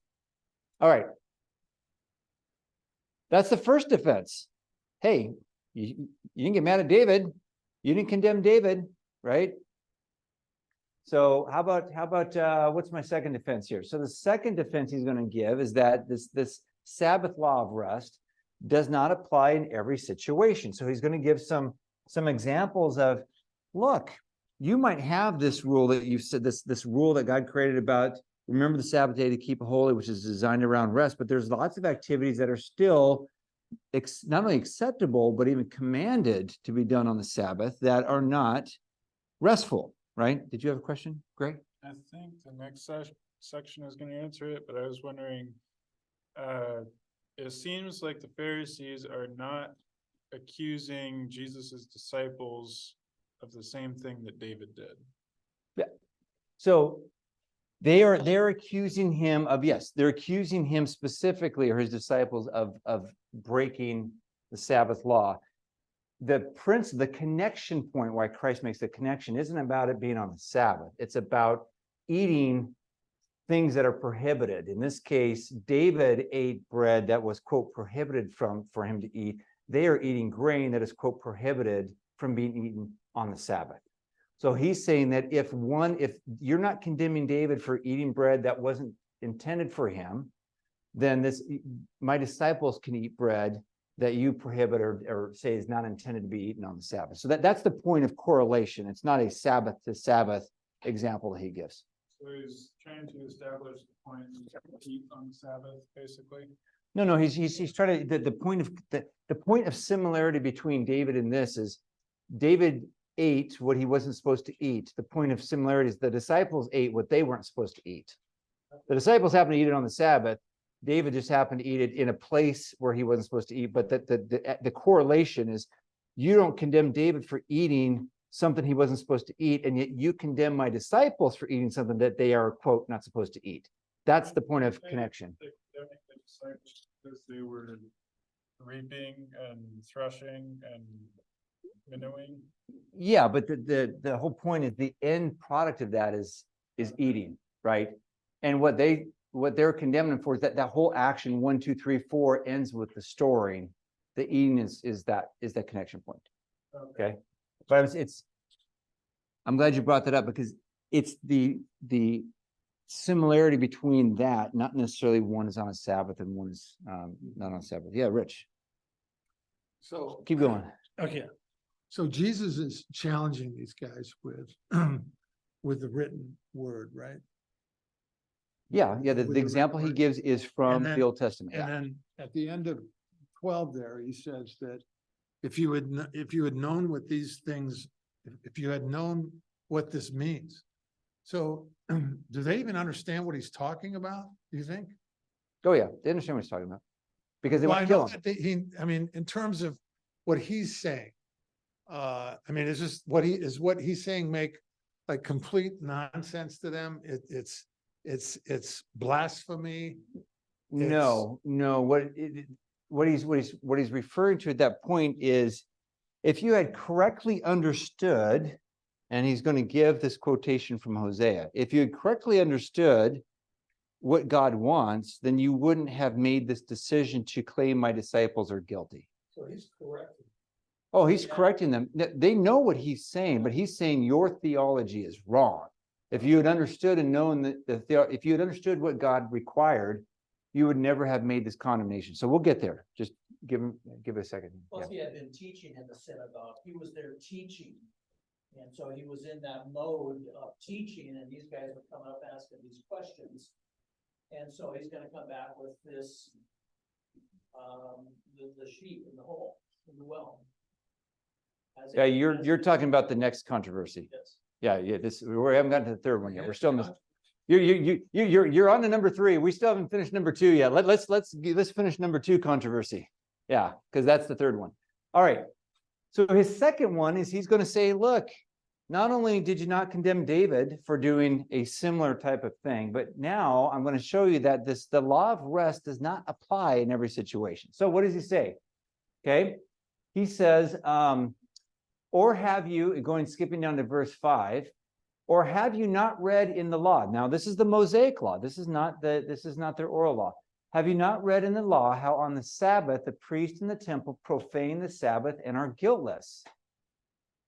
All right. That's the first defense. Hey, you didn't get mad at David. You didn't condemn David, right? So how about what's my second defense here? So the second defense he's going to give is that this Sabbath law of rest does not apply in every situation. So he's going to give some examples of, look, you might have this rule that you've said, this rule that God created about remember the Sabbath day to keep it holy, which is designed around rest, but there's lots of activities that are still not only acceptable, but even commanded to be done on the Sabbath that are not restful, right? Did you have a question, Greg? I think the next section is going to answer it, but I was wondering, it seems like the Pharisees are not accusing Jesus's disciples of the same thing that David did. Yeah. So They're accusing him of, yes, they're accusing him specifically, or his disciples, of breaking the Sabbath law. The connection point why Christ makes the connection isn't about it being on the Sabbath. It's about eating things that are prohibited. In this case, David ate bread that was, quote, prohibited for him to eat. They are eating grain that is, quote, prohibited from being eaten on the Sabbath. So he's saying that if you're not condemning David for eating bread that wasn't intended for him, then my disciples can eat bread that you prohibit or say is not intended to be eaten on the Sabbath. So that's the point of correlation. It's not a Sabbath to Sabbath example that he gives. So he's trying to establish the point of eat on the Sabbath, basically. No, he's trying to, the point of similarity between David and this is David ate what he wasn't supposed to eat. The point of similarity is the disciples ate what they weren't supposed to eat. The disciples happened to eat it on the Sabbath. David just happened to eat it in a place where he wasn't supposed to eat. But the correlation is you don't condemn David for eating something he wasn't supposed to eat, and yet you condemn my disciples for eating something that they are, quote, not supposed to eat. That's the point of connection. They condemning the disciples because they were reaping and threshing and winnowing. Yeah, but the whole point is the end product of that is eating, right? And what they're condemning for is that whole action 1, 2, 3, 4 ends with the storing. The eating is that connection point. Okay. But I'm glad you brought that up, because it's the similarity between that, not necessarily one is on a Sabbath and one is not on Sabbath. Yeah, Rich, So, keep going. okay, so Jesus is challenging these guys with, with the written word, right? Yeah, the With the example he word. gives is from And then- the Old Testament. And Yeah. then at the end of 12 there, he says that if you had known what these things, if you had known what this means. So do they even understand what he's talking about, do you think? Oh yeah, they understand what he's talking about, because they Well, want I to kill know him. that I mean, in terms of what he's saying, I mean, is this what he's saying make like complete nonsense to them? It's blasphemy. No, what he's referring to at that point is, if you had correctly understood, and he's going to give this quotation from Hosea, if you had correctly understood what God wants, then you wouldn't have made this decision to claim my disciples are guilty. So he's correct. Oh, he's correcting them. They know what he's saying, but he's saying your theology is wrong. If you had understood and known that if you had understood what God required, you would never have made this condemnation. So we'll get there. Just give it a second. Plus, Yeah. he had been teaching in the synagogue. He was there teaching. And so he was in that mode of teaching, and these guys were coming up asking these questions. And so he's gonna come back with this, the sheep in the hole, in the well. As Yeah, it- you're talking about the next controversy. Yes. Yeah, we haven't gotten to the third one yet. We're still in this. You're on to number 3. We still haven't finished number 2 yet. Let's finish number 2 controversy. Yeah, because that's the third one. All right. So his second one is he's going to say, look, not only did you not condemn David for doing a similar type of thing, but now I'm going to show you that the law of rest does not apply in every situation. So what does he say? Okay. He says, or have you, skipping down to verse 5, or have you not read in the law? Now, this is the Mosaic law. This is not their oral law. Have you not read in the law how on the Sabbath the priest in the temple profane the Sabbath and are guiltless?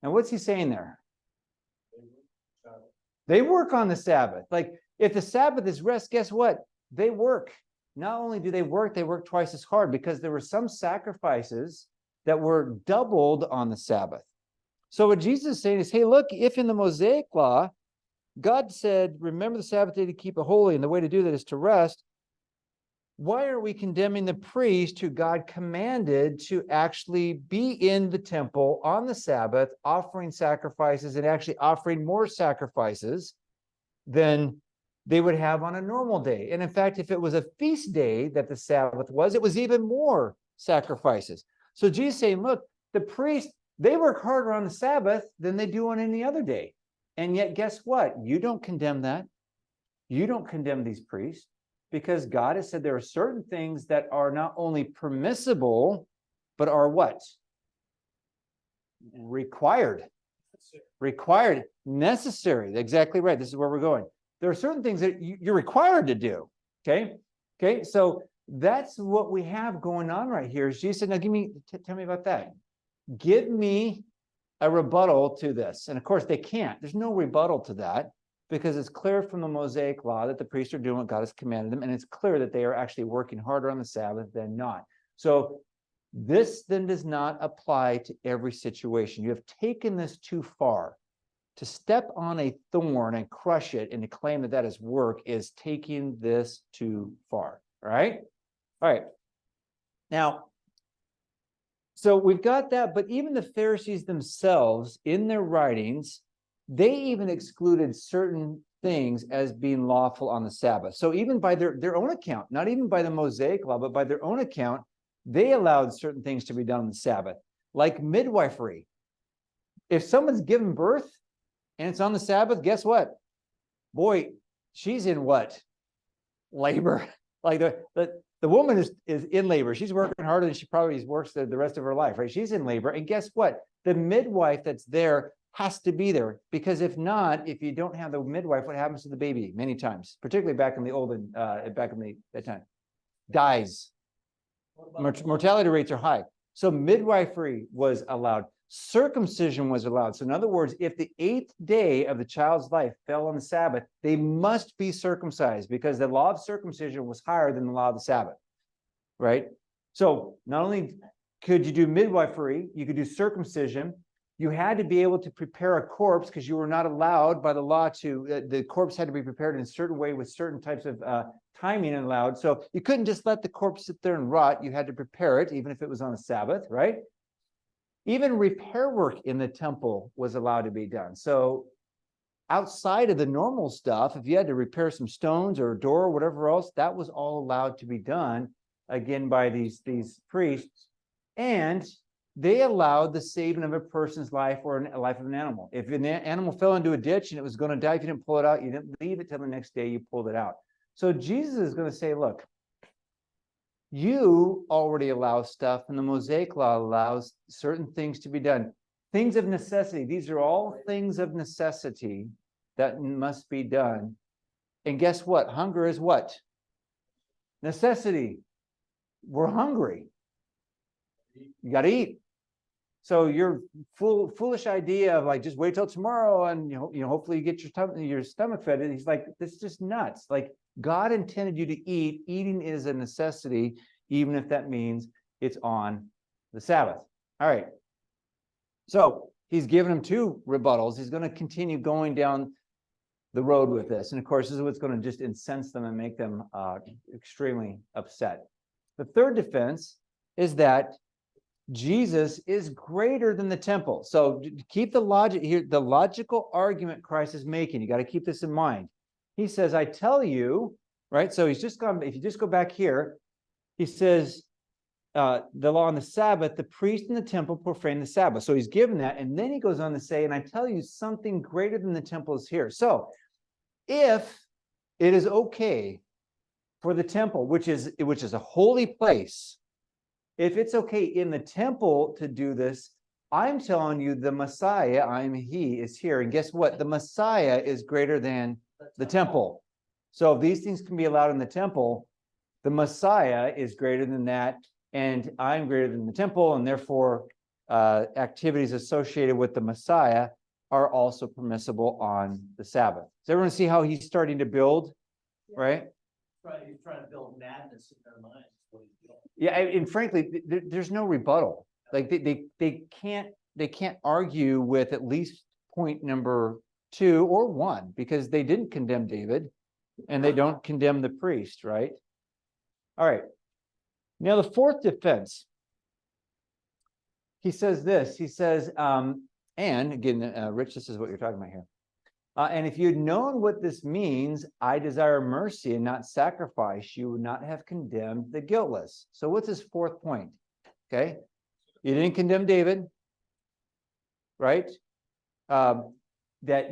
Now, what's he saying there? They work on the Sabbath. Like, if the Sabbath is rest, guess what? They work. Not only do they work twice as hard, because there were some sacrifices that were doubled on the Sabbath. So what Jesus is saying is, hey, look, if in the Mosaic law, God said, remember the Sabbath day to keep it holy, and the way to do that is to rest, why are we condemning the priest who God commanded to actually be in the temple on the Sabbath, offering sacrifices and actually offering more sacrifices than they would have on a normal day? And in fact, if it was a feast day that the Sabbath was, it was even more sacrifices. So Jesus is saying, look, the priest, they work harder on the Sabbath than they do on any other day. And yet, guess what? You don't condemn that. You don't condemn these priests because God has said there are certain things that are not only permissible, but are what? Required. Required, necessary. Exactly right. This is where we're going. There are certain things that you're required to do. Okay. Okay. So that's what we have going on right here. Is Jesus said, now tell me about that. Give me a rebuttal to this. And of course, they can't. There's no rebuttal to that because it's clear from the Mosaic law that the priests are doing what God has commanded them. And it's clear that they are actually working harder on the Sabbath than not. So this then does not apply to every situation. You have taken this too far. To step on a thorn and crush it and to claim that that is work is taking this too far. All right? All right. Now, so we've got that, but even the Pharisees themselves in their writings, they even excluded certain things as being lawful on the Sabbath. So even by their own account, not even by the Mosaic law, but by their own account, they allowed certain things to be done on the Sabbath, like midwifery. If someone's given birth and it's on the Sabbath, guess what? Boy, she's in what? Labor. Like the woman is in labor. She's working harder than she probably works the rest of her life, right? She's in labor. And guess what? The midwife that's there has to be there, because if not, if you don't have the midwife, what happens to the baby? Many times, particularly back in the olden, that time, dies. Mortality rates are high. So midwifery was allowed. Circumcision was allowed. So in other words, if the 8th day of the child's life fell on the Sabbath, they must be circumcised because the law of circumcision was higher than the law of the Sabbath, right? So not only could you do midwifery, you could do circumcision. You had to be able to prepare a corpse because you were not allowed by the law to, the corpse had to be prepared in a certain way with certain types of timing allowed. So you couldn't just let the corpse sit there and rot. You had to prepare it, even if it was on a Sabbath, right? Even repair work in the temple was allowed to be done. So outside of the normal stuff, if you had to repair some stones or a door or whatever else, that was all allowed to be done, again, by these priests. And they allowed the saving of a person's life or a life of an animal. If an animal fell into a ditch and it was going to die, if you didn't pull it out, you didn't leave it till the next day, you pulled it out. So Jesus is going to say, look, you already allow stuff, and the Mosaic law allows certain things to be done. Things of necessity. These are all things of necessity that must be done. And guess what? Hunger is what? Necessity. We're hungry. You got to eat. So your foolish idea of like, just wait till tomorrow and hopefully you get your stomach fed. He's like, this is just nuts. Like, God intended you to eat. Eating is a necessity, even if that means it's on the Sabbath. All right. So he's given him 2 rebuttals. He's going to continue going down the road with this. And of course, this is what's going to just incense them and make them extremely upset. The third defense is that Jesus is greater than the temple. So keep the logic here, the logical argument Christ is making. You got to keep this in mind. He says, I tell you, right? So he's just gone, if you just go back here, he says, the law on the Sabbath, the priest in the temple profane the Sabbath. So he's given that. And then he goes on to say, and I tell you, something greater than the temple is here. So if it is okay for the temple, which is a holy place, if it's okay in the temple to do this, I'm telling you, the Messiah, he is here. And guess what? The Messiah is greater than the temple. So if these things can be allowed in the temple, the Messiah is greater than that. And I'm greater than the temple. And therefore, activities associated with the Messiah are also permissible on the Sabbath. Does everyone see how he's starting to build, right? He's trying to build madness in their minds. Yeah, and frankly, there's no rebuttal. Like they can't argue with at least point number 2 or 1, because they didn't condemn David and they don't condemn the priest, right? All right. Now the fourth defense, he says this. He says, and again, Rich, this is what you're talking about here. And if you had known what this means, I desire mercy and not sacrifice, you would not have condemned the guiltless. So what's his fourth point? Okay. You didn't condemn David, right? that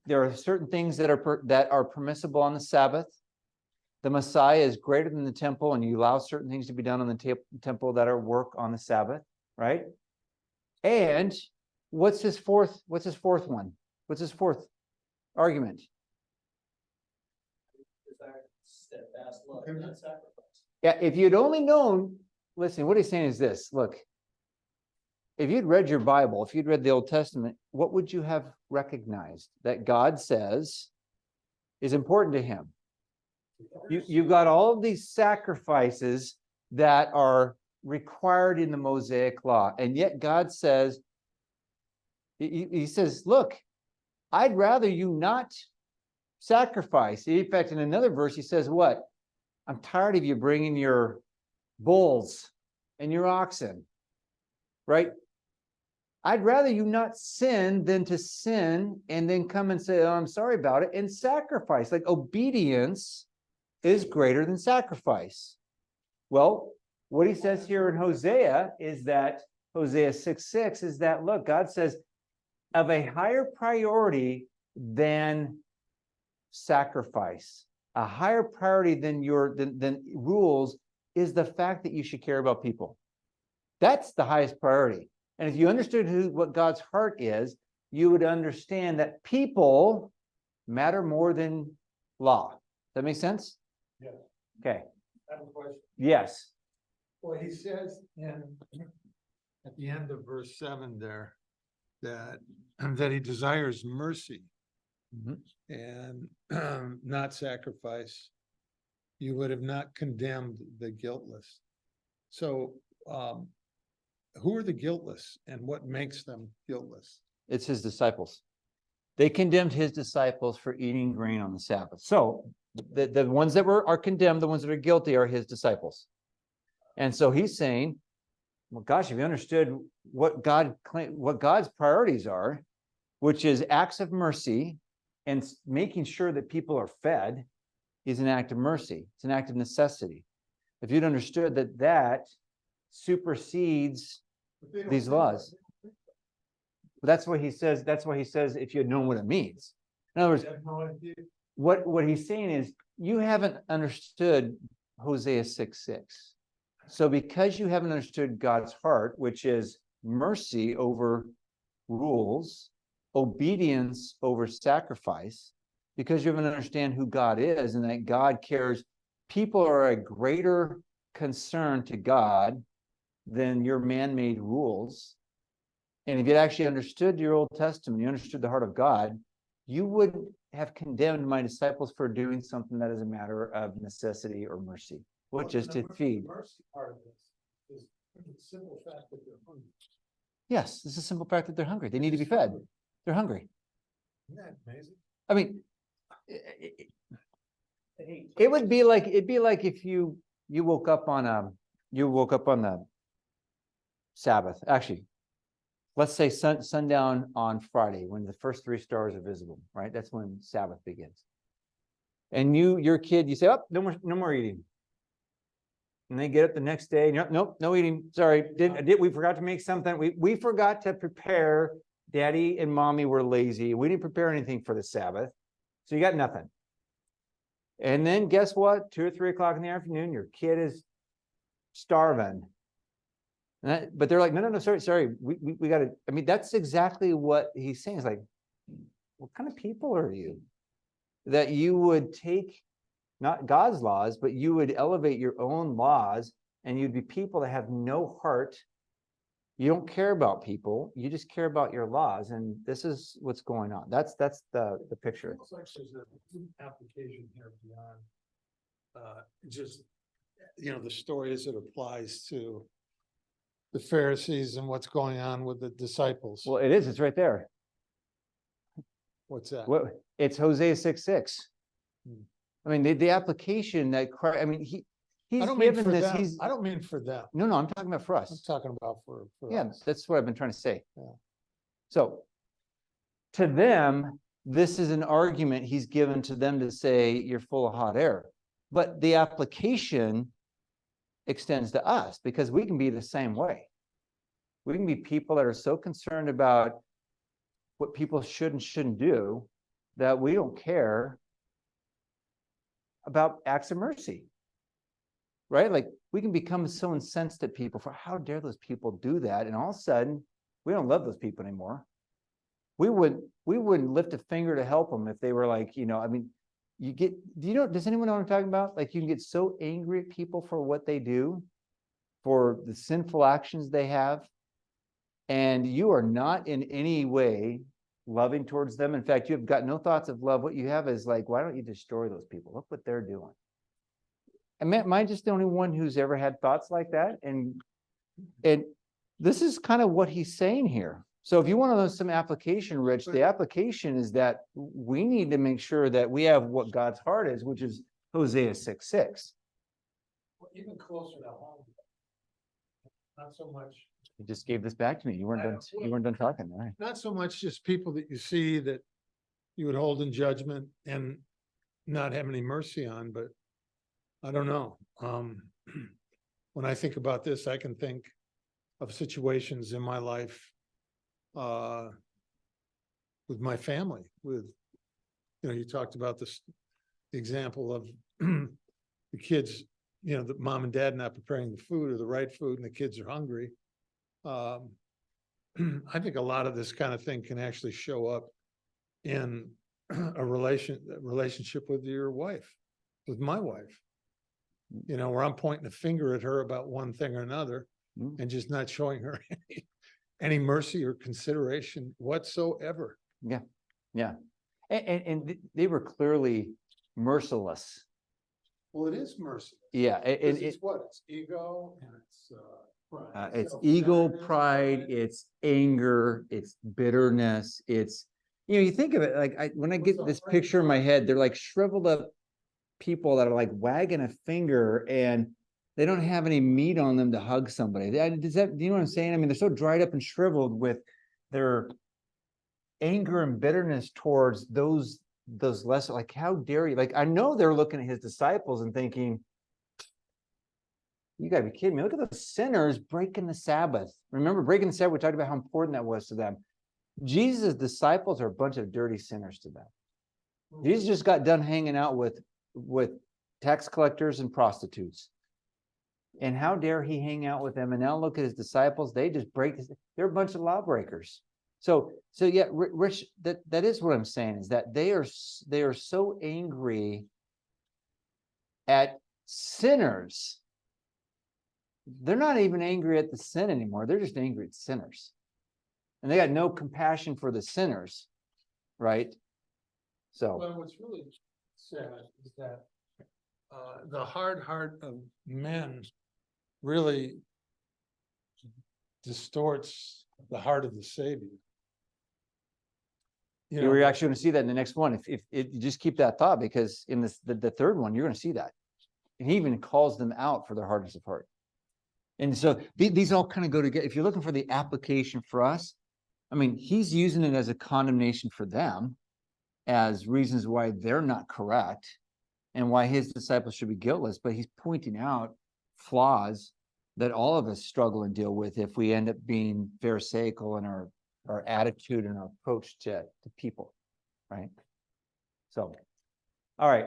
there are certain things that are permissible on the Sabbath. The Messiah is greater than the temple, and you allow certain things to be done on the temple that are work on the Sabbath, right? And what's his fourth one? What's his fourth argument? Steadfast love, not sacrifice. Yeah, if you'd only known, listen, what he's saying is this, look, if you'd read your Bible, if you'd read the Old Testament, what would you have recognized that God says is important to him? You've got all of these sacrifices that are required in the Mosaic law, and yet God says, he says, look, I'd rather you not sacrifice. In fact, in another verse, he says, what? I'm tired of you bringing your bulls and your oxen, right? I'd rather you not sin than to sin and then come and say, oh, I'm sorry about it, and sacrifice. Like, obedience is greater than sacrifice. Well, what he says here in Hosea is that, Hosea 6:6 is that, look, God says, of a higher priority than sacrifice, a higher priority than than rules is the fact that you should care about people. That's the highest priority. And if you understood what God's heart is, you would understand that people matter more than law. Does that make sense? Yeah. Okay. I have a question. Yes. Well, he says at the end of verse 7 there, that he desires mercy and not sacrifice. You would have not condemned the guiltless. So, who are the guiltless and what makes them guiltless? It's his disciples. They condemned his disciples for eating grain on the Sabbath. So the ones that are condemned, the ones that are guilty, are his disciples. And so he's saying, well, gosh, if you understood what God's priorities are, which is acts of mercy and making sure that people are fed, is an act of mercy. It's an act of necessity. If you'd understood that supersedes these laws. But that's what he says. That's why he says, if you had known what it means. In other words, what he's saying is, you haven't understood Hosea 6:6. So because you haven't understood God's heart, which is mercy over rules, obedience over sacrifice, because you haven't understand who God is and that God cares, people are a greater concern to God than your man-made rules. And if you'd actually understood your Old Testament, you understood the heart of God, you wouldn't have condemned my disciples for doing something that is a matter of necessity or mercy, which is to feed. The mercy part of this is the simple fact that they're hungry. Yes, it's a simple fact that they're hungry. They need to be fed. They're hungry. Isn't that amazing? I mean, it would be like, if you woke up on the Sabbath. Actually, let's say sundown on Friday, when the first 3 stars are visible, right? That's when Sabbath begins. And your kid, you say, oh, no more eating. And they get up the next day, and nope, no eating. Sorry, we forgot to make something. We forgot to prepare. Daddy and mommy were lazy. We didn't prepare anything for the Sabbath. So you got nothing. And then guess what? 2 or 3 o'clock in the afternoon, your kid is starving. But they're like, no, sorry. We got to, I mean, that's exactly what he's saying. It's like, what kind of people are you? That you would take not God's laws, but you would elevate your own laws, and you'd be people that have no heart. You don't care about people. You just care about your laws. And this is what's going on. That's the picture. It looks like there's an application here beyond just, the story as it applies to the Pharisees and what's going on with the disciples. Well, it is. It's right there. What's that? What? It's Hosea 6:6. I mean, the application that Christ, I mean, he's I don't mean given for this. them. I don't mean for them. No, I'm talking about for I'm us. talking about for Yeah, us. that's what I've been trying to say. Yeah. So to them, this is an argument he's given to them to say you're full of hot air. But the application extends to us, because we can be the same way. We can be people that are so concerned about what people should and shouldn't do, that we don't care about acts of mercy. Right? Like we can become so incensed at people for how dare those people do that. And all of a sudden, we don't love those people anymore. We wouldn't lift a finger to help them if they were like, I mean, does anyone know what I'm talking about? Like you can get so angry at people for what they do, for the sinful actions they have, and you are not in any way loving towards them. In fact, you have got no thoughts of love. What you have is like, why don't you destroy those people? Look what they're doing. Am I just the only one who's ever had thoughts like that? And this is kind of what he's saying here. So if you want to know some application, Rich, the application is that we need to make sure that we have what God's heart is, which is Hosea 6:6. Even closer to home. Not so much, You just gave this back to me. You weren't done talking, all right? not so much just people that you see that you would hold in judgment and not have any mercy on, but I don't know. When I think about this, I can think of situations in my life with my family, you talked about this, the example of the kids, the mom and dad not preparing the food or the right food and the kids are hungry. I think a lot of this kind of thing can actually show up in a relationship with your wife, with my wife. Where I'm pointing a finger at her about one thing or another and just not showing her any mercy or consideration whatsoever. Yeah. And they were clearly merciless. Well, it is mercy. Yeah. And It's what? It's ego and it's pride. it's ego, pride, it's anger, it's bitterness. It's, you think of it like when I get this picture in my head, they're like shriveled up people that are like wagging a finger and they don't have any meat on them to hug somebody. Do you know what I'm saying? I mean, they're so dried up and shriveled with their anger and bitterness towards those lesser, like, how dare you? Like, I know they're looking at his disciples and thinking, you gotta be kidding me. Look at the sinners breaking the Sabbath. Remember, breaking the Sabbath, we talked about how important that was to them. Jesus' disciples are a bunch of dirty sinners to them. Jesus just got done hanging out with tax collectors and prostitutes. And how dare he hang out with them? And now look at his disciples. They just they're a bunch of lawbreakers. So yeah, Rich, that is what I'm saying, is that they are so angry at sinners. They're not even angry at the sin anymore. They're just angry at sinners. And they got no compassion for the sinners, right? So Well, what's really sad is that the hard heart of men really distorts the heart of the Savior. we're actually going to see that in the next one. If you just keep that thought, because in the third one, you're going to see that. And he even calls them out for their hardness of heart. And so these all kind of go together. If you're looking for the application for us, I mean, he's using it as a condemnation for them, as reasons why they're not correct and why his disciples should be guiltless. But he's pointing out flaws that all of us struggle and deal with if we end up being pharisaical in our attitude and our approach to people, right? So, all right.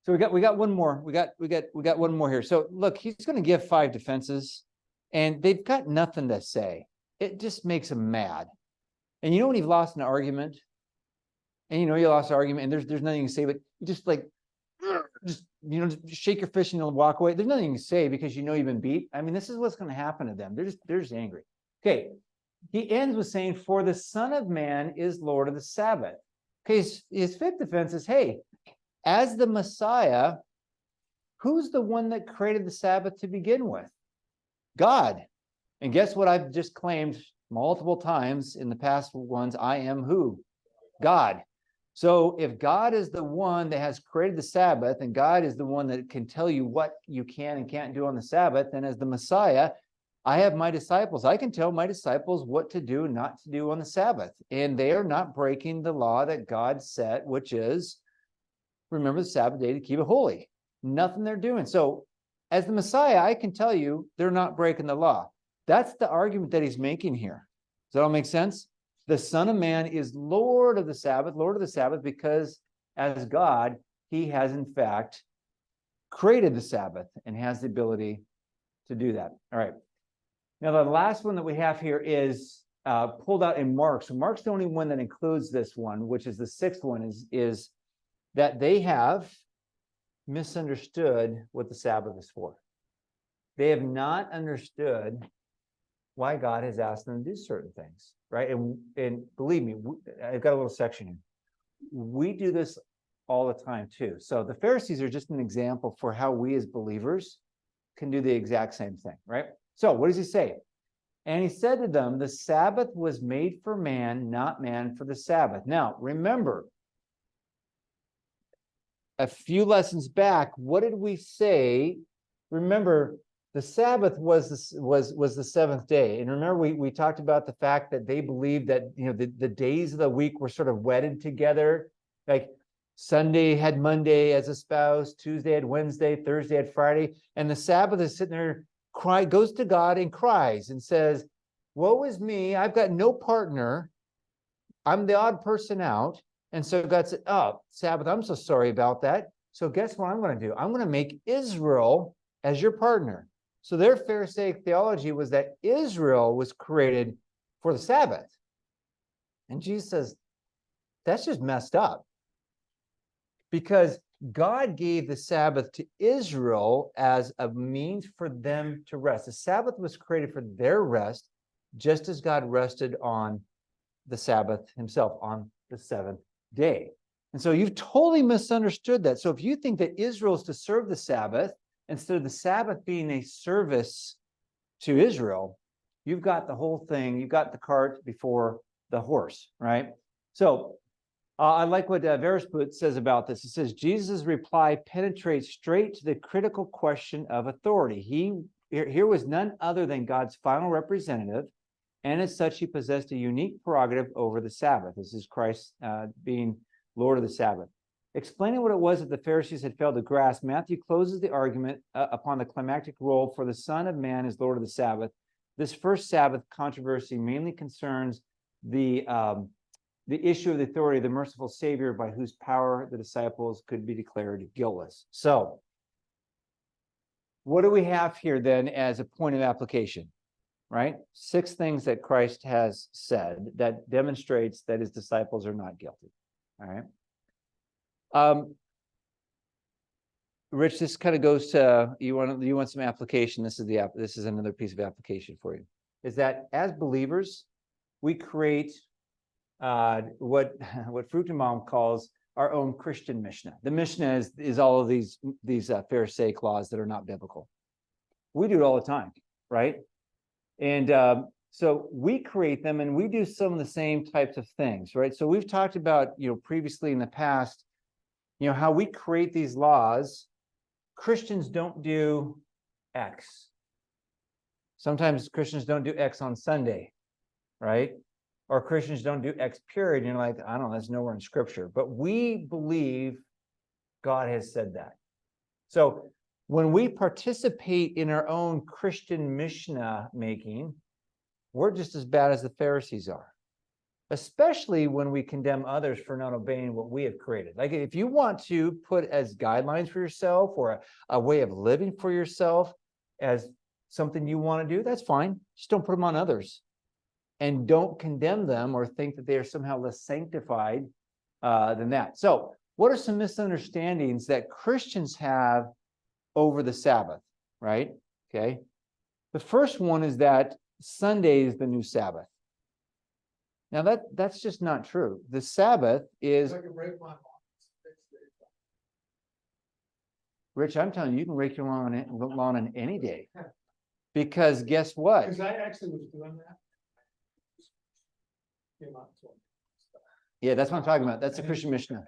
So we got one more. We got one more here. So look, he's going to give 5 defenses, and they've got nothing to say. It just makes them mad. And when you've lost an argument, and you lost an argument, and there's nothing you can say, but you just like, just shake your fist and you'll walk away. There's nothing you can say because you've been beat. I mean, this is what's going to happen to them. They're just angry. Okay. He ends with saying, "For the Son of Man is Lord of the Sabbath." Okay, his 5th defense is, hey, as the Messiah, who's the one that created the Sabbath to begin with? God. And guess what I've just claimed multiple times in the past ones? I am who? God. So if God is the one that has created the Sabbath, and God is the one that can tell you what you can and can't do on the Sabbath, then as the Messiah, I have my disciples. I can tell my disciples what to do and not to do on the Sabbath. And they are not breaking the law that God set, which is, remember the Sabbath day to keep it holy. Nothing they're doing. So as the Messiah, I can tell you they're not breaking the law. That's the argument that he's making here. Does that all make sense? the Son of Man is Lord of the Sabbath, because as God, he has in fact created the Sabbath and has the ability to do that. All right. Now, the last one that we have here is pulled out in Mark. So Mark's the only one that includes this one, which is the sixth one, is that they have misunderstood what the Sabbath is for. They have not understood why God has asked them to do certain things, right? And believe me, I've got a little section here. We do this all the time too. So the Pharisees are just an example for how we as believers can do the exact same thing, right? So what does he say? And he said to them, the Sabbath was made for man, not man for the Sabbath. Now, remember, a few lessons back, what did we say? Remember, the Sabbath was the seventh day. And remember, we talked about the fact that they believed that, you know, the days of the week were sort of wedded together. Like Sunday had Monday as a spouse, Tuesday had Wednesday, Thursday had Friday. And the Sabbath is sitting there, goes to God and cries and says, woe is me, I've got no partner. I'm the odd person out. And so God said, oh, Sabbath, I'm so sorry about that. So guess what I'm going to do? I'm going to make Israel as your partner. So their Pharisaic theology was that Israel was created for the Sabbath. And Jesus says, that's just messed up. Because God gave the Sabbath to Israel as a means for them to rest. The Sabbath was created for their rest, just as God rested on the Sabbath himself, on the seventh day. And so you've totally misunderstood that. So if you think that Israel is to serve the Sabbath, instead of the Sabbath being a service to Israel, you've got the whole thing, you've got the cart before the horse, right? So I like what Veresput says about this. It says, Jesus' reply penetrates straight to the critical question of authority. Here was none other than God's final representative, and as such, he possessed a unique prerogative over the Sabbath. This is Christ being Lord of the Sabbath. Explaining what it was that the Pharisees had failed to grasp, Matthew closes the argument upon the climactic role for the Son of Man as Lord of the Sabbath. This first Sabbath controversy mainly concerns the issue of the authority of the merciful Savior by whose power the disciples could be declared guiltless. So, what do we have here then as a point of application? Right? 6 things that Christ has said that demonstrates that his disciples are not guilty. All right. Rich, this kind of goes to you want some application. This is another piece of application for you. Is that as believers, we create what Fruchtenbaum calls our own Christian Mishnah. The Mishnah is all of these Pharisaic laws that are not biblical. We do it all the time, right? And so we create them, and we do some of the same types of things, right? So we've talked about, previously in the past, how we create these laws. Christians don't do X. Sometimes Christians don't do X on Sunday, right? Or Christians don't do X period. And you're like, I don't know, that's nowhere in Scripture. But we believe God has said that. So when we participate in our own Christian Mishnah making, we're just as bad as the Pharisees are, especially when we condemn others for not obeying what we have created. Like if you want to put as guidelines for yourself or a way of living for yourself as something you want to do, that's fine. Just don't put them on others. And don't condemn them or think that they are somehow less sanctified than that. So what are some misunderstandings that Christians have over the Sabbath, right? Okay. The first one is that Sunday is the new Sabbath. Now that's just not true. The Sabbath is. Rich, I'm telling you, you can rake your lawn on any day. Because guess what? Because I actually was doing that. Yeah, that's what I'm talking about. That's the Christian Mishnah.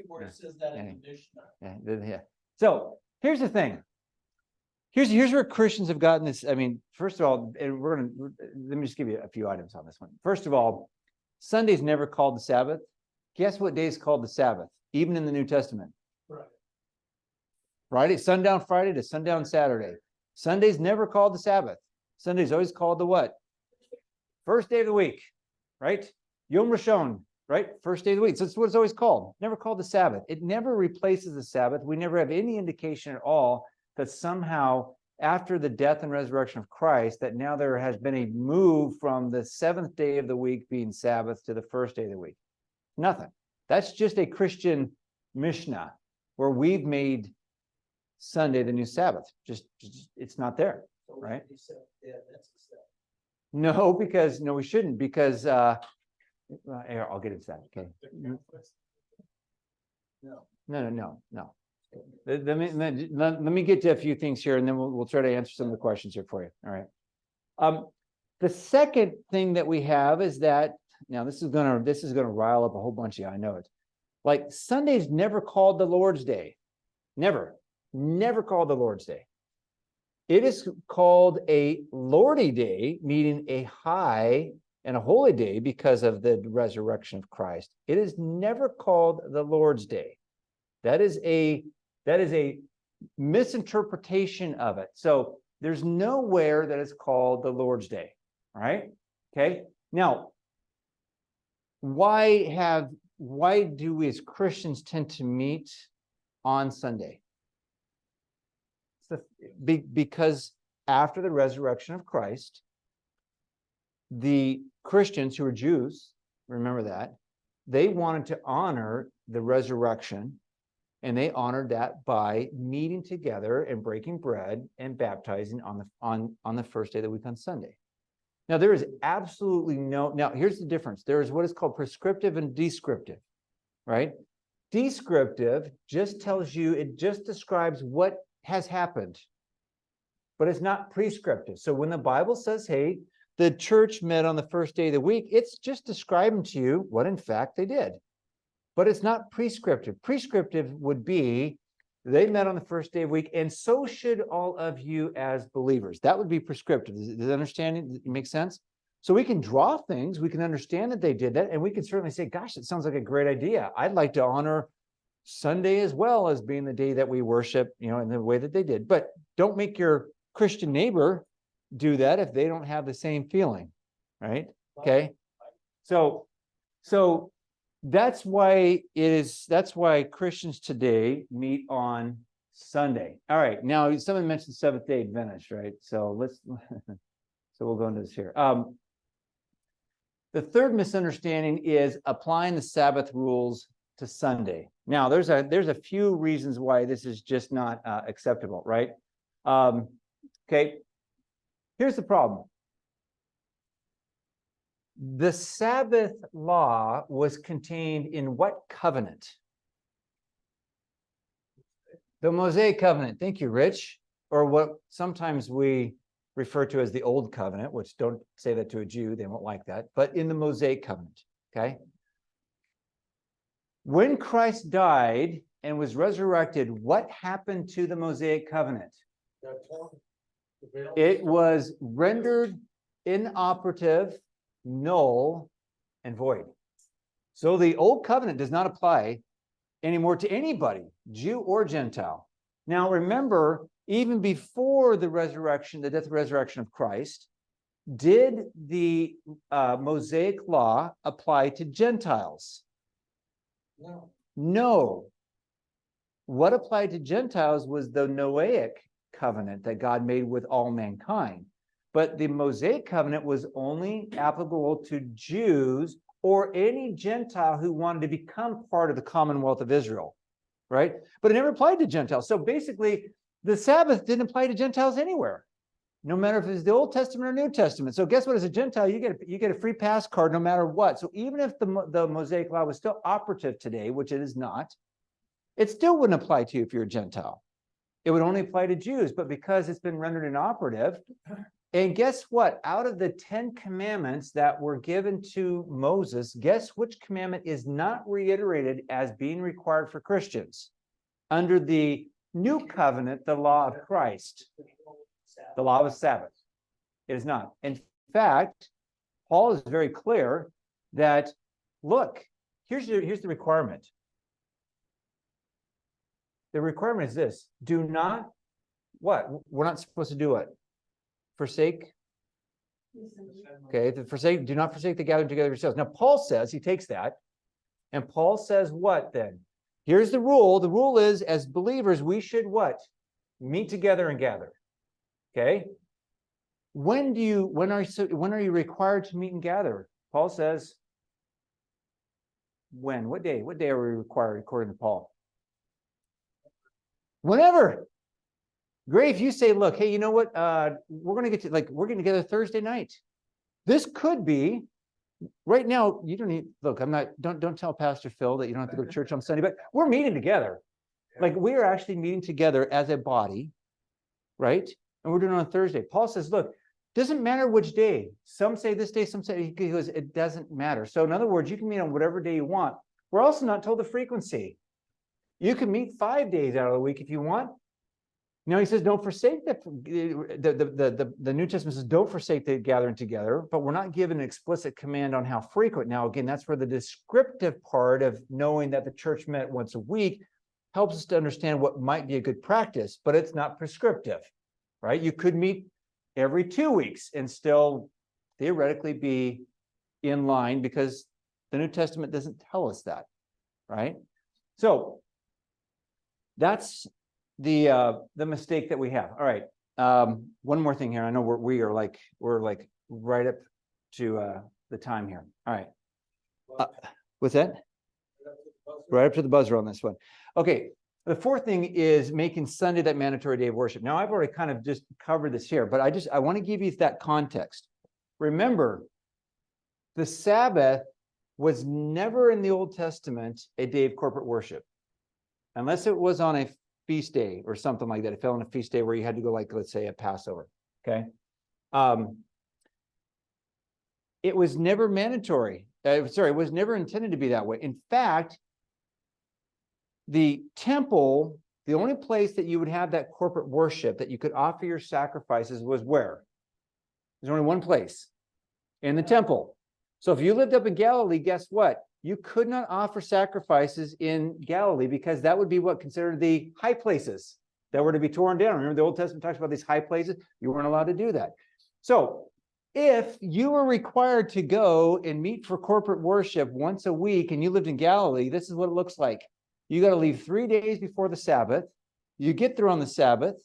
Where it says that in the Mishnah. Yeah. So here's the thing. Here's where Christians have gotten this. I mean, first of all, and let me just give you a few items on this one. First of all, Sunday's never called the Sabbath. Guess what day is called the Sabbath, even in the New Testament? Right. Friday, sundown Friday to sundown Saturday. Sunday's never called the Sabbath. Sunday's always called the what? First day of the week. right? Yom Rishon, right? First day of the week. So that's what it's always called. Never called the Sabbath. It never replaces the Sabbath. We never have any indication at all that somehow after the death and resurrection of Christ, that now there has been a move from the seventh day of the week being Sabbath to the first day of the week. Nothing. That's just a Christian Mishnah where we've made Sunday the new Sabbath. Just it's not there, right? No, because no, we shouldn't, because here, I'll get into that. Okay. No. Let me get to a few things here, and then we'll try to answer some of the questions here for you. All right. The second thing that we have is that now this is gonna rile up a whole bunch of you. I know it. Like Sunday's never called the Lord's Day. Never called the Lord's Day. It is called a Lordy Day, meaning a high and a holy day because of the resurrection of Christ. It is never called the Lord's Day. That is a misinterpretation of it. So there's nowhere that it's called the Lord's Day. All right. Okay. Now, why do we as Christians tend to meet on Sunday? Because after the resurrection of Christ, the Christians who are Jews, remember that, they wanted to honor the resurrection, and they honored that by meeting together and breaking bread and baptizing on the first day of the week on Sunday. Now, there is absolutely now here's the difference. There is what is called prescriptive and descriptive, right? Descriptive just tells you, it just describes what has happened, but it's not prescriptive. So when the Bible says, hey, the church met on the first day of the week, it's just describing to you what in fact they did, but it's not prescriptive. Prescriptive would be they met on the first day of the week, and so should all of you as believers. That would be prescriptive. Does that understanding make sense? So we can draw things, we can understand that they did that, and we can certainly say, gosh, it sounds like a great idea. I'd like to honor Sunday as well as being the day that we worship, in the way that they did. But don't make your Christian neighbor do that if they don't have the same feeling, right? Okay. So that's why Christians today meet on Sunday. All right. Now, someone mentioned Seventh-day Adventist, right? So we'll go into this here. The third misunderstanding is applying the Sabbath rules to Sunday. Now, there's a few reasons why this is just not acceptable, right? Okay. Here's the problem. The Sabbath law was contained in what covenant? The Mosaic covenant. Thank you, Rich. Or what sometimes we refer to as the Old Covenant, which don't say that to a Jew, they won't like that, but in the Mosaic covenant, okay? When Christ died and was resurrected, what happened to the Mosaic covenant? It was rendered inoperative, null, and void. So the old covenant does not apply anymore to anybody, Jew or Gentile. Now remember, even before the resurrection, the death and resurrection of Christ, did the Mosaic law apply to Gentiles? No. What applied to Gentiles was the Noahic covenant that God made with all mankind. But the Mosaic covenant was only applicable to Jews or any Gentile who wanted to become part of the Commonwealth of Israel, right? But it never applied to Gentiles. So basically, the Sabbath didn't apply to Gentiles anywhere, no matter if it's the Old Testament or New Testament. So guess what? As a Gentile, you get a free pass card no matter what. So even if the Mosaic law was still operative today, which it is not, it still wouldn't apply to you if you're a Gentile. It would only apply to Jews, but because it's been rendered inoperative, and guess what? Out of the 10 commandments that were given to Moses, guess which commandment is not reiterated as being required for Christians? Under the new covenant, the law of Christ, the law of Sabbath. It is not. In fact, Paul is very clear that, look, here's the requirement. The requirement is this: do not, what? We're not supposed to do what? Forsake Okay, do not forsake the gathering together of yourselves. Now, Paul says, he takes that, and Paul says what then? Here's the rule. The rule is, as believers, we should what? Meet together and gather. Okay? When are you required to meet and gather? Paul says, when? What day? What day are we required according to Paul? Whenever. Great. If you say, look, hey, you know what? We're getting together Thursday night. This could be right now. You don't need look, don't tell Pastor Phil that you don't have to go to church on Sunday, but we're meeting together. Like we are actually meeting together as a body, right? And we're doing it on Thursday. Paul says, look, doesn't matter which day. Some say this day, some say he goes, it doesn't matter. So in other words, you can meet on whatever day you want. We're also not told the frequency. You can meet 5 days out of the week if you want. Now he says, don't forsake the New Testament says, don't forsake the gathering together, but we're not given an explicit command on how frequent. Now, again, that's where the descriptive part of knowing that the church met once a week helps us to understand what might be a good practice, but it's not prescriptive, right? You could meet every 2 weeks and still theoretically be in line because the New Testament doesn't tell us that, right? So that's the mistake that we have. All right. One more thing here. I know we're like right up to the time here. All right. What's that? Right up to the buzzer on this one. Okay. The fourth thing is making Sunday that mandatory day of worship. Now, I've already kind of just covered this here, but I want to give you that context. Remember, the Sabbath was never in the Old Testament a day of corporate worship, unless it was on a feast day or something like that. It fell on a feast day where you had to go, like, let's say, a Passover. Okay. It was never mandatory. It was never intended to be that way. In fact, the temple, the only place that you would have that corporate worship that you could offer your sacrifices was where? There's only one place, in the temple. So if you lived up in Galilee, guess what? You could not offer sacrifices in Galilee because that would be what considered the high places that were to be torn down. Remember, the Old Testament talks about these high places. You weren't allowed to do that. So if you were required to go and meet for corporate worship once a week and you lived in Galilee, this is what it looks like. You got to leave 3 days before the Sabbath. You get there on the Sabbath.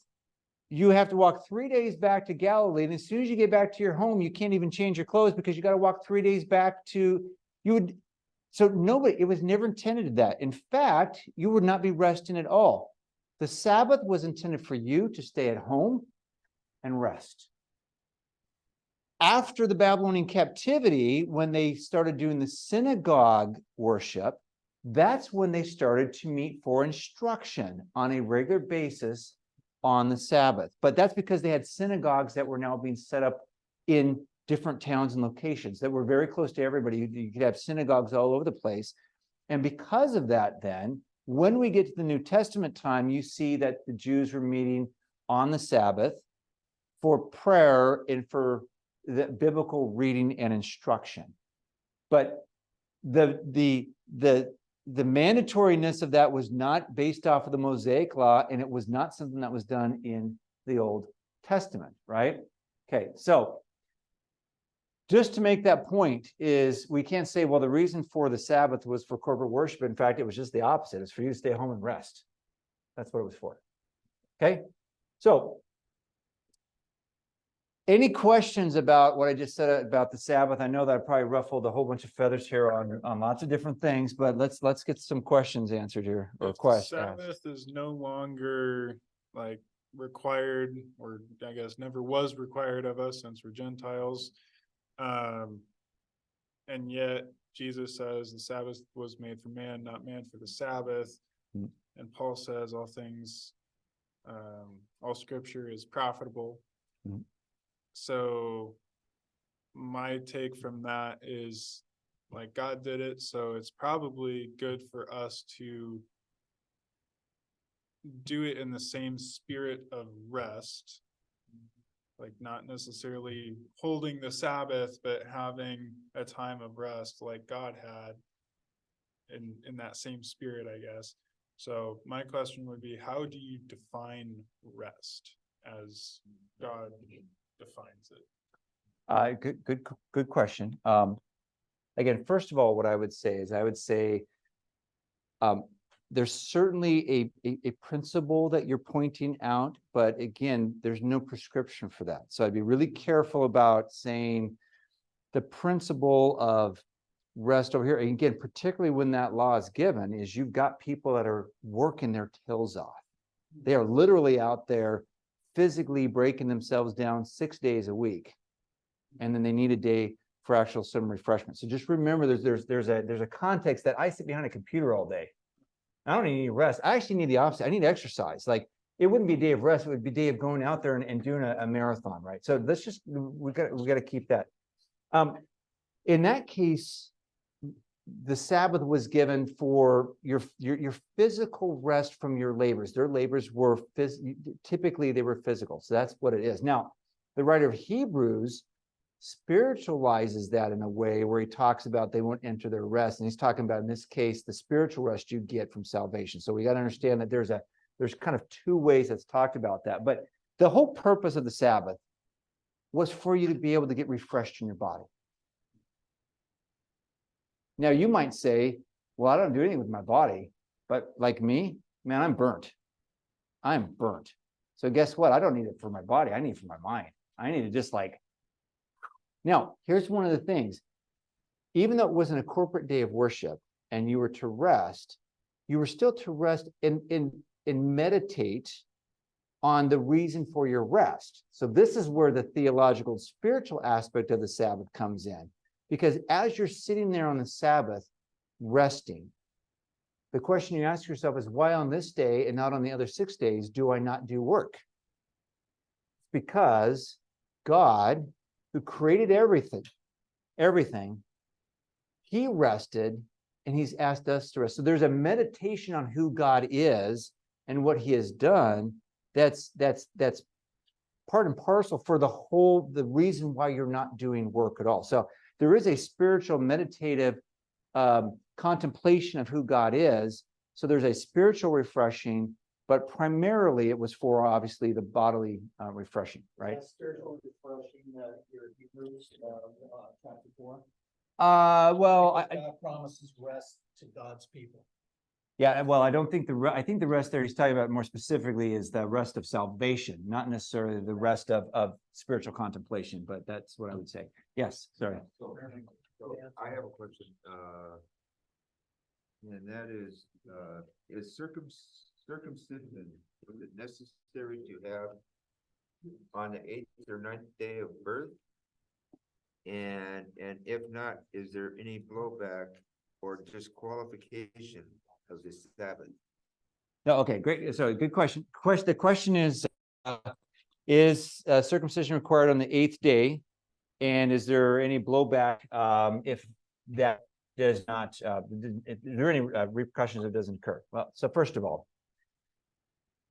You have to walk 3 days back to Galilee. And as soon as you get back to your home, you can't even change your clothes because you got to walk 3 days back to, so it was never intended that. In fact, you would not be resting at all. The Sabbath was intended for you to stay at home and rest. After the Babylonian captivity, when they started doing the synagogue worship, that's when they started to meet for instruction on a regular basis on the Sabbath. But that's because they had synagogues that were now being set up in different towns and locations that were very close to everybody. You could have synagogues all over the place. And because of that, then, when we get to the New Testament time, you see that the Jews were meeting on the Sabbath for prayer and for the biblical reading and instruction. But the mandatoriness of that was not based off of the Mosaic law, and it was not something that was done in the Old Testament, right? Okay, so just to make that point is we can't say, well, the reason for the Sabbath was for corporate worship. In fact, it was just the opposite. It's for you to stay home and rest. That's what it was for. Okay, so any questions about what I just said about the Sabbath? I know that I probably ruffled a whole bunch of feathers here on lots of different things, but let's get some questions answered here, or questions. Sabbath is no longer like required, or I guess never was required of us since we're Gentiles. And yet Jesus says the Sabbath was made for man, not man for the Sabbath. Mm. And Paul says all things, all scripture is profitable. Mm. So my take from that is, like, God did it, so it's probably good for us to do it in the same spirit of rest, like not necessarily holding the Sabbath, but having a time of rest like God had in that same spirit, I guess. So my question would be, how do you define rest as God defines it? Good question. Again, first of all, what I would say is there's certainly a principle that you're pointing out, but again, there's no prescription for that. So I'd be really careful about saying the principle of rest over here. And again, particularly when that law is given, is you've got people that are working their tails off. They are literally out there physically breaking themselves down 6 days a week. And then they need a day for actual some refreshment. So just remember there's a context that I sit behind a computer all day. I don't need any rest. I actually need the opposite. I need exercise. Like it wouldn't be a day of rest, it would be a day of going out there and doing a marathon, right? So let's just we got to keep that. In that case, the Sabbath was given for your physical rest from your labors. Their labors were typically they were physical. So that's what it is. Now, the writer of Hebrews spiritualizes that in a way where he talks about they won't enter their rest. And he's talking about, in this case, the spiritual rest you get from salvation. So we got to understand that there's kind of two ways that's talked about that. But the whole purpose of the Sabbath was for you to be able to get refreshed in your body. Now you might say, well, I don't do anything with my body, but like me, man, I'm burnt. I'm burnt. So guess what? I don't need it for my body. I need it for my mind. I need to just like. Now, here's one of the things. Even though it wasn't a corporate day of worship and you were to rest, you were still to rest and meditate on the reason for your rest. So this is where the theological, spiritual aspect of the Sabbath comes in. Because as you're sitting there on the Sabbath, resting, the question you ask yourself is, why on this day and not on the other 6 days do I not do work? Because God, who created everything, he rested and he's asked us to rest. So there's a meditation on who God is and what he has done that's part and parcel for the reason why you're not doing work at all. So there is a spiritual meditative contemplation of who God is. So there's a spiritual refreshing, but primarily it was for obviously the bodily refreshing, right? Spiritual refreshing, your Hebrews, chapter 4. Well, God promises rest to God's people. yeah, well, I don't think I think the rest there he's talking about more specifically is the rest of salvation, not necessarily the rest of spiritual contemplation, but that's what I would say. Yes, sorry. So I have a question, and that is circumcision, was it necessary to have on the 8th or 9th day of birth? And if not, is there any blowback or disqualification of the Sabbath? No, okay, great. So good question. The question is circumcision required on the 8th day? And is there any blowback if that does not, are there any repercussions if it doesn't occur? Well, so first of all,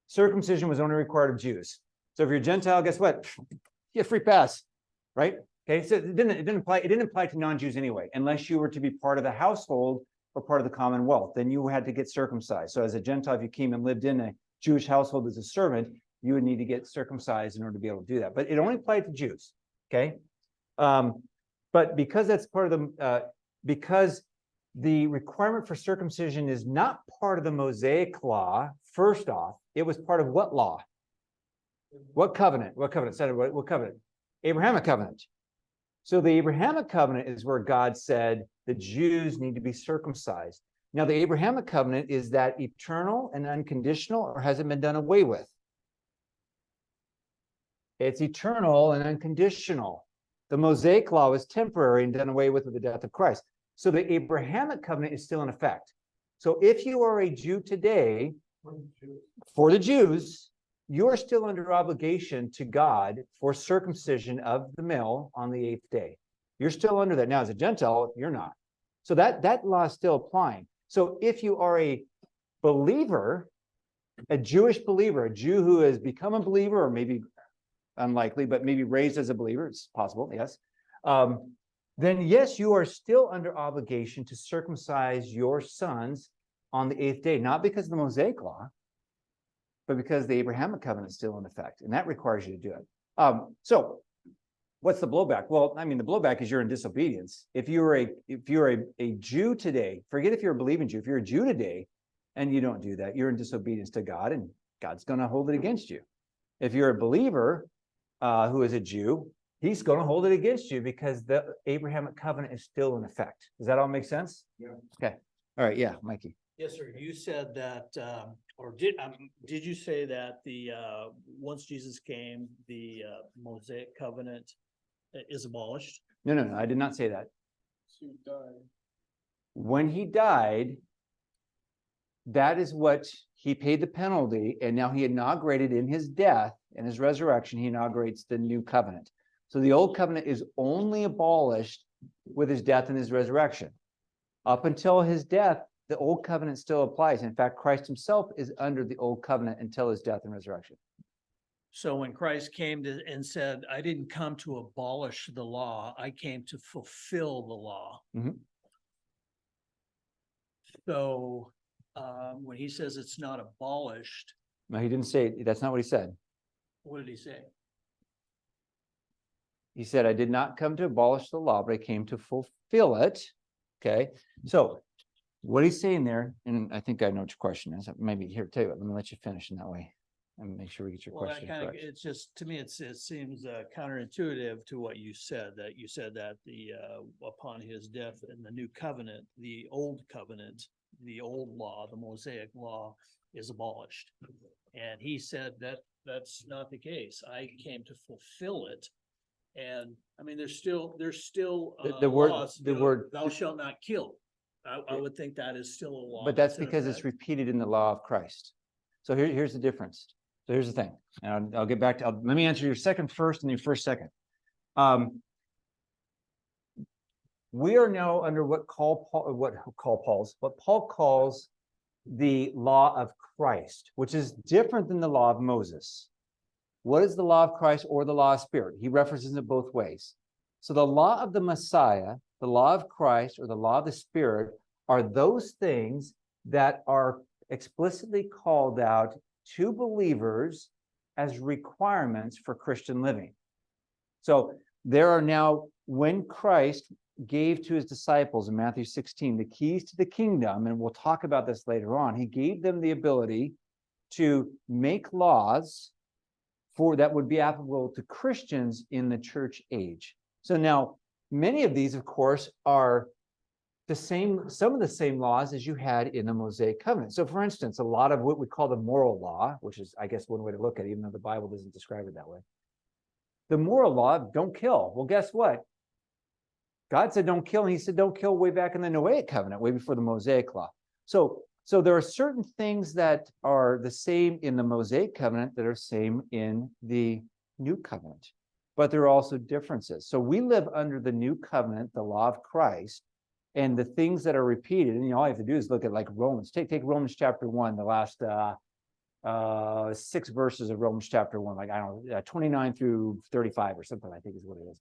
circumcision was only required of Jews. So if you're a Gentile, guess what? You get free pass, right? Okay, so it didn't apply to non-Jews anyway, unless you were to be part of the household or part of the commonwealth, then you had to get circumcised. So as a Gentile, if you came and lived in a Jewish household as a servant, you would need to get circumcised in order to be able to do that. But it only applied to Jews, okay? But because that's part of the, because the requirement for circumcision is not part of the Mosaic law, first off, it was part of what law? What covenant? What covenant? What covenant? Abrahamic covenant. So the Abrahamic covenant is where God said the Jews need to be circumcised. Now, the Abrahamic covenant, is that eternal and unconditional, or has it been done away with? It's eternal and unconditional. The Mosaic law is temporary and done away with the death of Christ. So the Abrahamic covenant is still in effect. So if you are a Jew today, for the Jews, you are still under obligation to God for circumcision of the male on the 8th day. You're still under that. Now, as a Gentile, you're not. So that law is still applying. So if you are a believer, a Jewish believer, a Jew who has become a believer, or maybe unlikely, but maybe raised as a believer, it's possible, yes. Then yes, you are still under obligation to circumcise your sons on the 8th day, not because of the Mosaic law, but because the Abrahamic covenant is still in effect, and that requires you to do it. So What's the blowback? Well, I mean, the blowback is you're in disobedience. If you're a Jew today, forget if you're a believing Jew, if you're a Jew today and you don't do that, you're in disobedience to God, and God's going to hold it against you. If you're a believer who is a Jew, he's going to hold it against you because the Abrahamic covenant is still in effect. Does that all make sense? Yeah. Okay. All right. Yeah, Mikey. Yes, sir. You said that, or did you say that once Jesus came, the Mosaic covenant is abolished? No, I did not say that. When he died, that is what he paid the penalty, and now he inaugurated in his death and his resurrection, he inaugurates the new covenant. So the old covenant is only abolished with his death and his resurrection. Up until his death, the old covenant still applies. In fact, Christ himself is under the old covenant until his death and resurrection. So when Christ came and said, I didn't come to abolish the law, I came to fulfill the law. Mhm. So when he says it's not abolished, No, he didn't say, that's not what he said. what did he say? He said, I did not come to abolish the law, but I came to fulfill it. Okay. So what he's saying there, and I think I know what your question is. Maybe here, tell you what, let me let you finish in that way and make sure we get your Well, that question kind of, correct. it's just, to me, it seems counterintuitive to what you said, that the upon his death in the new covenant, the old covenant, the old law, the Mosaic law is abolished. And he said that that's not the case. I came to fulfill it. And I mean, there's still The word- laws, the word- thou shalt not kill. I would think that is still a law. But that's in because it's effect. repeated in the law of Christ. So here's the difference. So here's the thing. And I'll get back to, let me answer your second first and your first second. We are now under what Paul calls the law of Christ, which is different than the law of Moses. What is the law of Christ or the law of Spirit? He references it both ways. So the law of the Messiah, the law of Christ, or the law of the Spirit are those things that are explicitly called out to believers as requirements for Christian living. So there are now, when Christ gave to his disciples in Matthew 16 the keys to the kingdom, and we'll talk about this later on, he gave them the ability to make laws for that would be applicable to Christians in the church age. So now many of these, of course, are the same, some of the same laws as you had in the Mosaic covenant. So for instance, a lot of what we call the moral law, which is, I guess, one way to look at it, even though the Bible doesn't describe it that way. The moral law, don't kill. Well, guess what? God said don't kill, and he said don't kill way back in the Noahic covenant, way before the Mosaic law. So there are certain things that are the same in the Mosaic covenant that are same in the new covenant, but there are also differences. So we live under the new covenant, the law of Christ, and the things that are repeated, and all you have to do is look at like Romans. Take Romans chapter 1, the last 6 verses of Romans chapter 1, like I don't know, 29 through 35 or something, I think is what it is.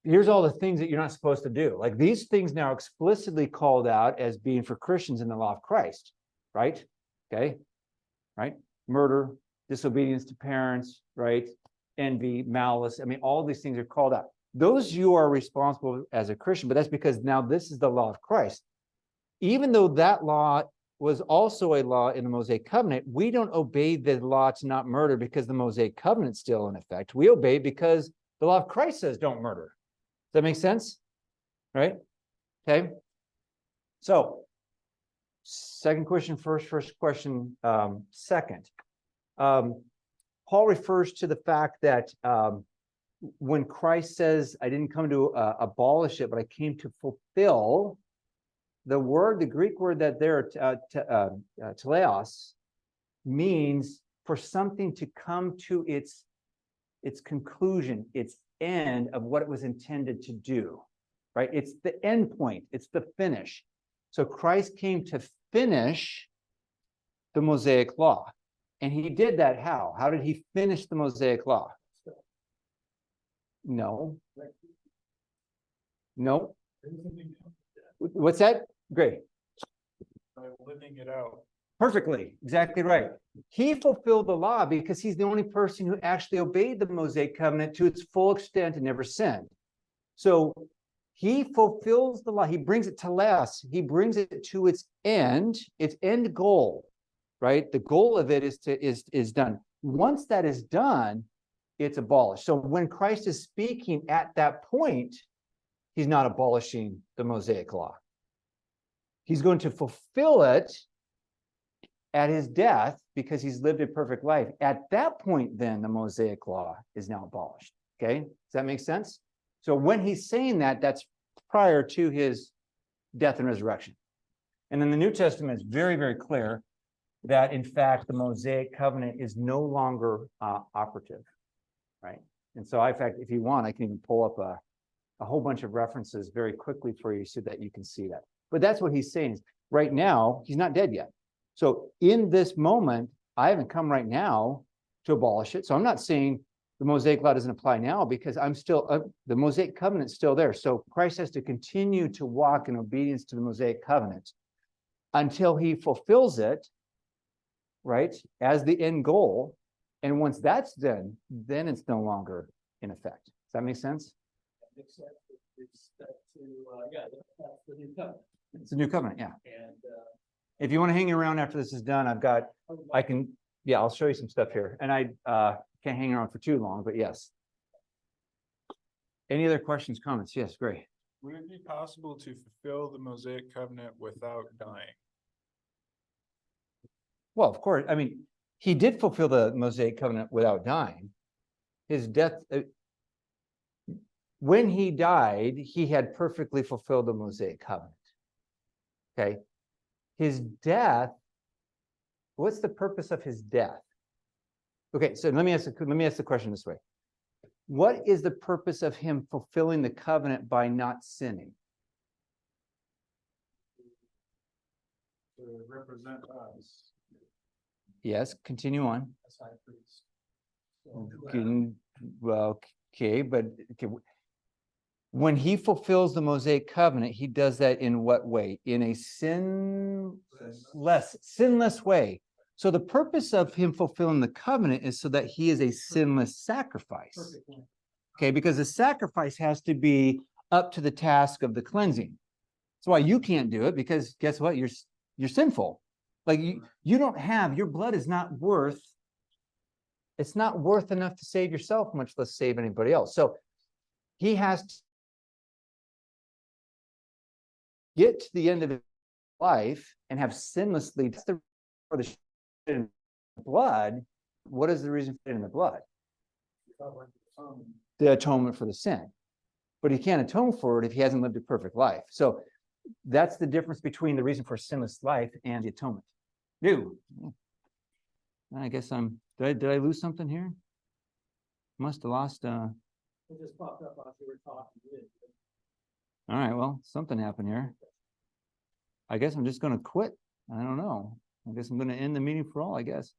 Here's all the things that you're not supposed to do. Like these things now explicitly called out as being for Christians in the law of Christ, right? Okay, right? Murder, disobedience to parents, right? Envy, malice. I mean, all these things are called out. Those you are responsible as a Christian, but that's because now this is the law of Christ. Even though that law was also a law in the Mosaic covenant, we don't obey the law to not murder because the Mosaic covenant's still in effect. We obey because the law of Christ says don't murder. Does that make sense? Right? Okay. So, second question first question second. Paul refers to the fact that when Christ says, I didn't come to abolish it, but I came to fulfill, the Greek word that there, teleos, means for something to come to its conclusion, its end of what it was intended to do, right? It's the end point, it's the finish. So Christ came to finish the Mosaic law. And he did that how? How did he finish the Mosaic law? No. No. What's that? Great. By living it out. Perfectly, exactly right. He fulfilled the law because he's the only person who actually obeyed the Mosaic covenant to its full extent and never sinned. So he fulfills the law. He brings it to less. He brings it to its end goal, right? The goal of it is done. Once that is done, it's abolished. So when Christ is speaking at that point, he's not abolishing the Mosaic law. He's going to fulfill it at his death because he's lived a perfect life. At that point, then the Mosaic law is now abolished. Okay, does that make sense? So when he's saying that, that's prior to his death and resurrection. And then the New Testament is very, very clear that in fact the Mosaic covenant is no longer operative, right? And so in fact, if you want, I can even pull up a whole bunch of references very quickly for you so that you can see that. But that's what he's saying. Right now, he's not dead yet. So in this moment, I haven't come right now to abolish it. So I'm not saying the Mosaic law doesn't apply now because I'm still, the Mosaic covenant's still there. So Christ has to continue to walk in obedience to the Mosaic covenant until he fulfills it, right, as the end goal. And once that's done, then it's no longer in effect. Does that make sense? Except it's that to, yeah, that's the new covenant. It's a new covenant, yeah. And, If you want to hang around after this is done, I can, yeah, I'll show you some stuff here. And I can't hang around for too long, but yes. Any other questions, comments? Yes, great. Would it be possible to fulfill the Mosaic covenant without dying? Well, of course, I mean, he did fulfill the Mosaic covenant without dying. His death, when he died, he had perfectly fulfilled the Mosaic covenant. Okay. His death, what's the purpose of his death? Okay, so let me ask the question this way. What is the purpose of him fulfilling the covenant by not sinning? To represent us. Yes, continue on. as high priest. So, Well, okay, but okay, when he fulfills the Mosaic covenant, he does that in what way? In a sinless way. So the purpose of him fulfilling the covenant is so that he is a sinless sacrifice. perfectly. Okay, because the sacrifice has to be up to the task of the cleansing. That's why you can't do it, because guess what? You're sinful. Like you don't have, your blood is not worth, it's not worth enough to save yourself, much less save anybody else. So he has to get to the end of his life and have sinlessly for the blood. What is the reason for it in the blood? The atonement for the sin. But he can't atone for it if he hasn't lived a perfect life. So that's the difference between the reason for a sinless life and the atonement. New. I guess did I lose something here? Must have lost It just popped up as you were talking. all right, well, something happened here. I guess I'm just gonna quit. I don't know. I guess I'm gonna end the meeting for all, I guess.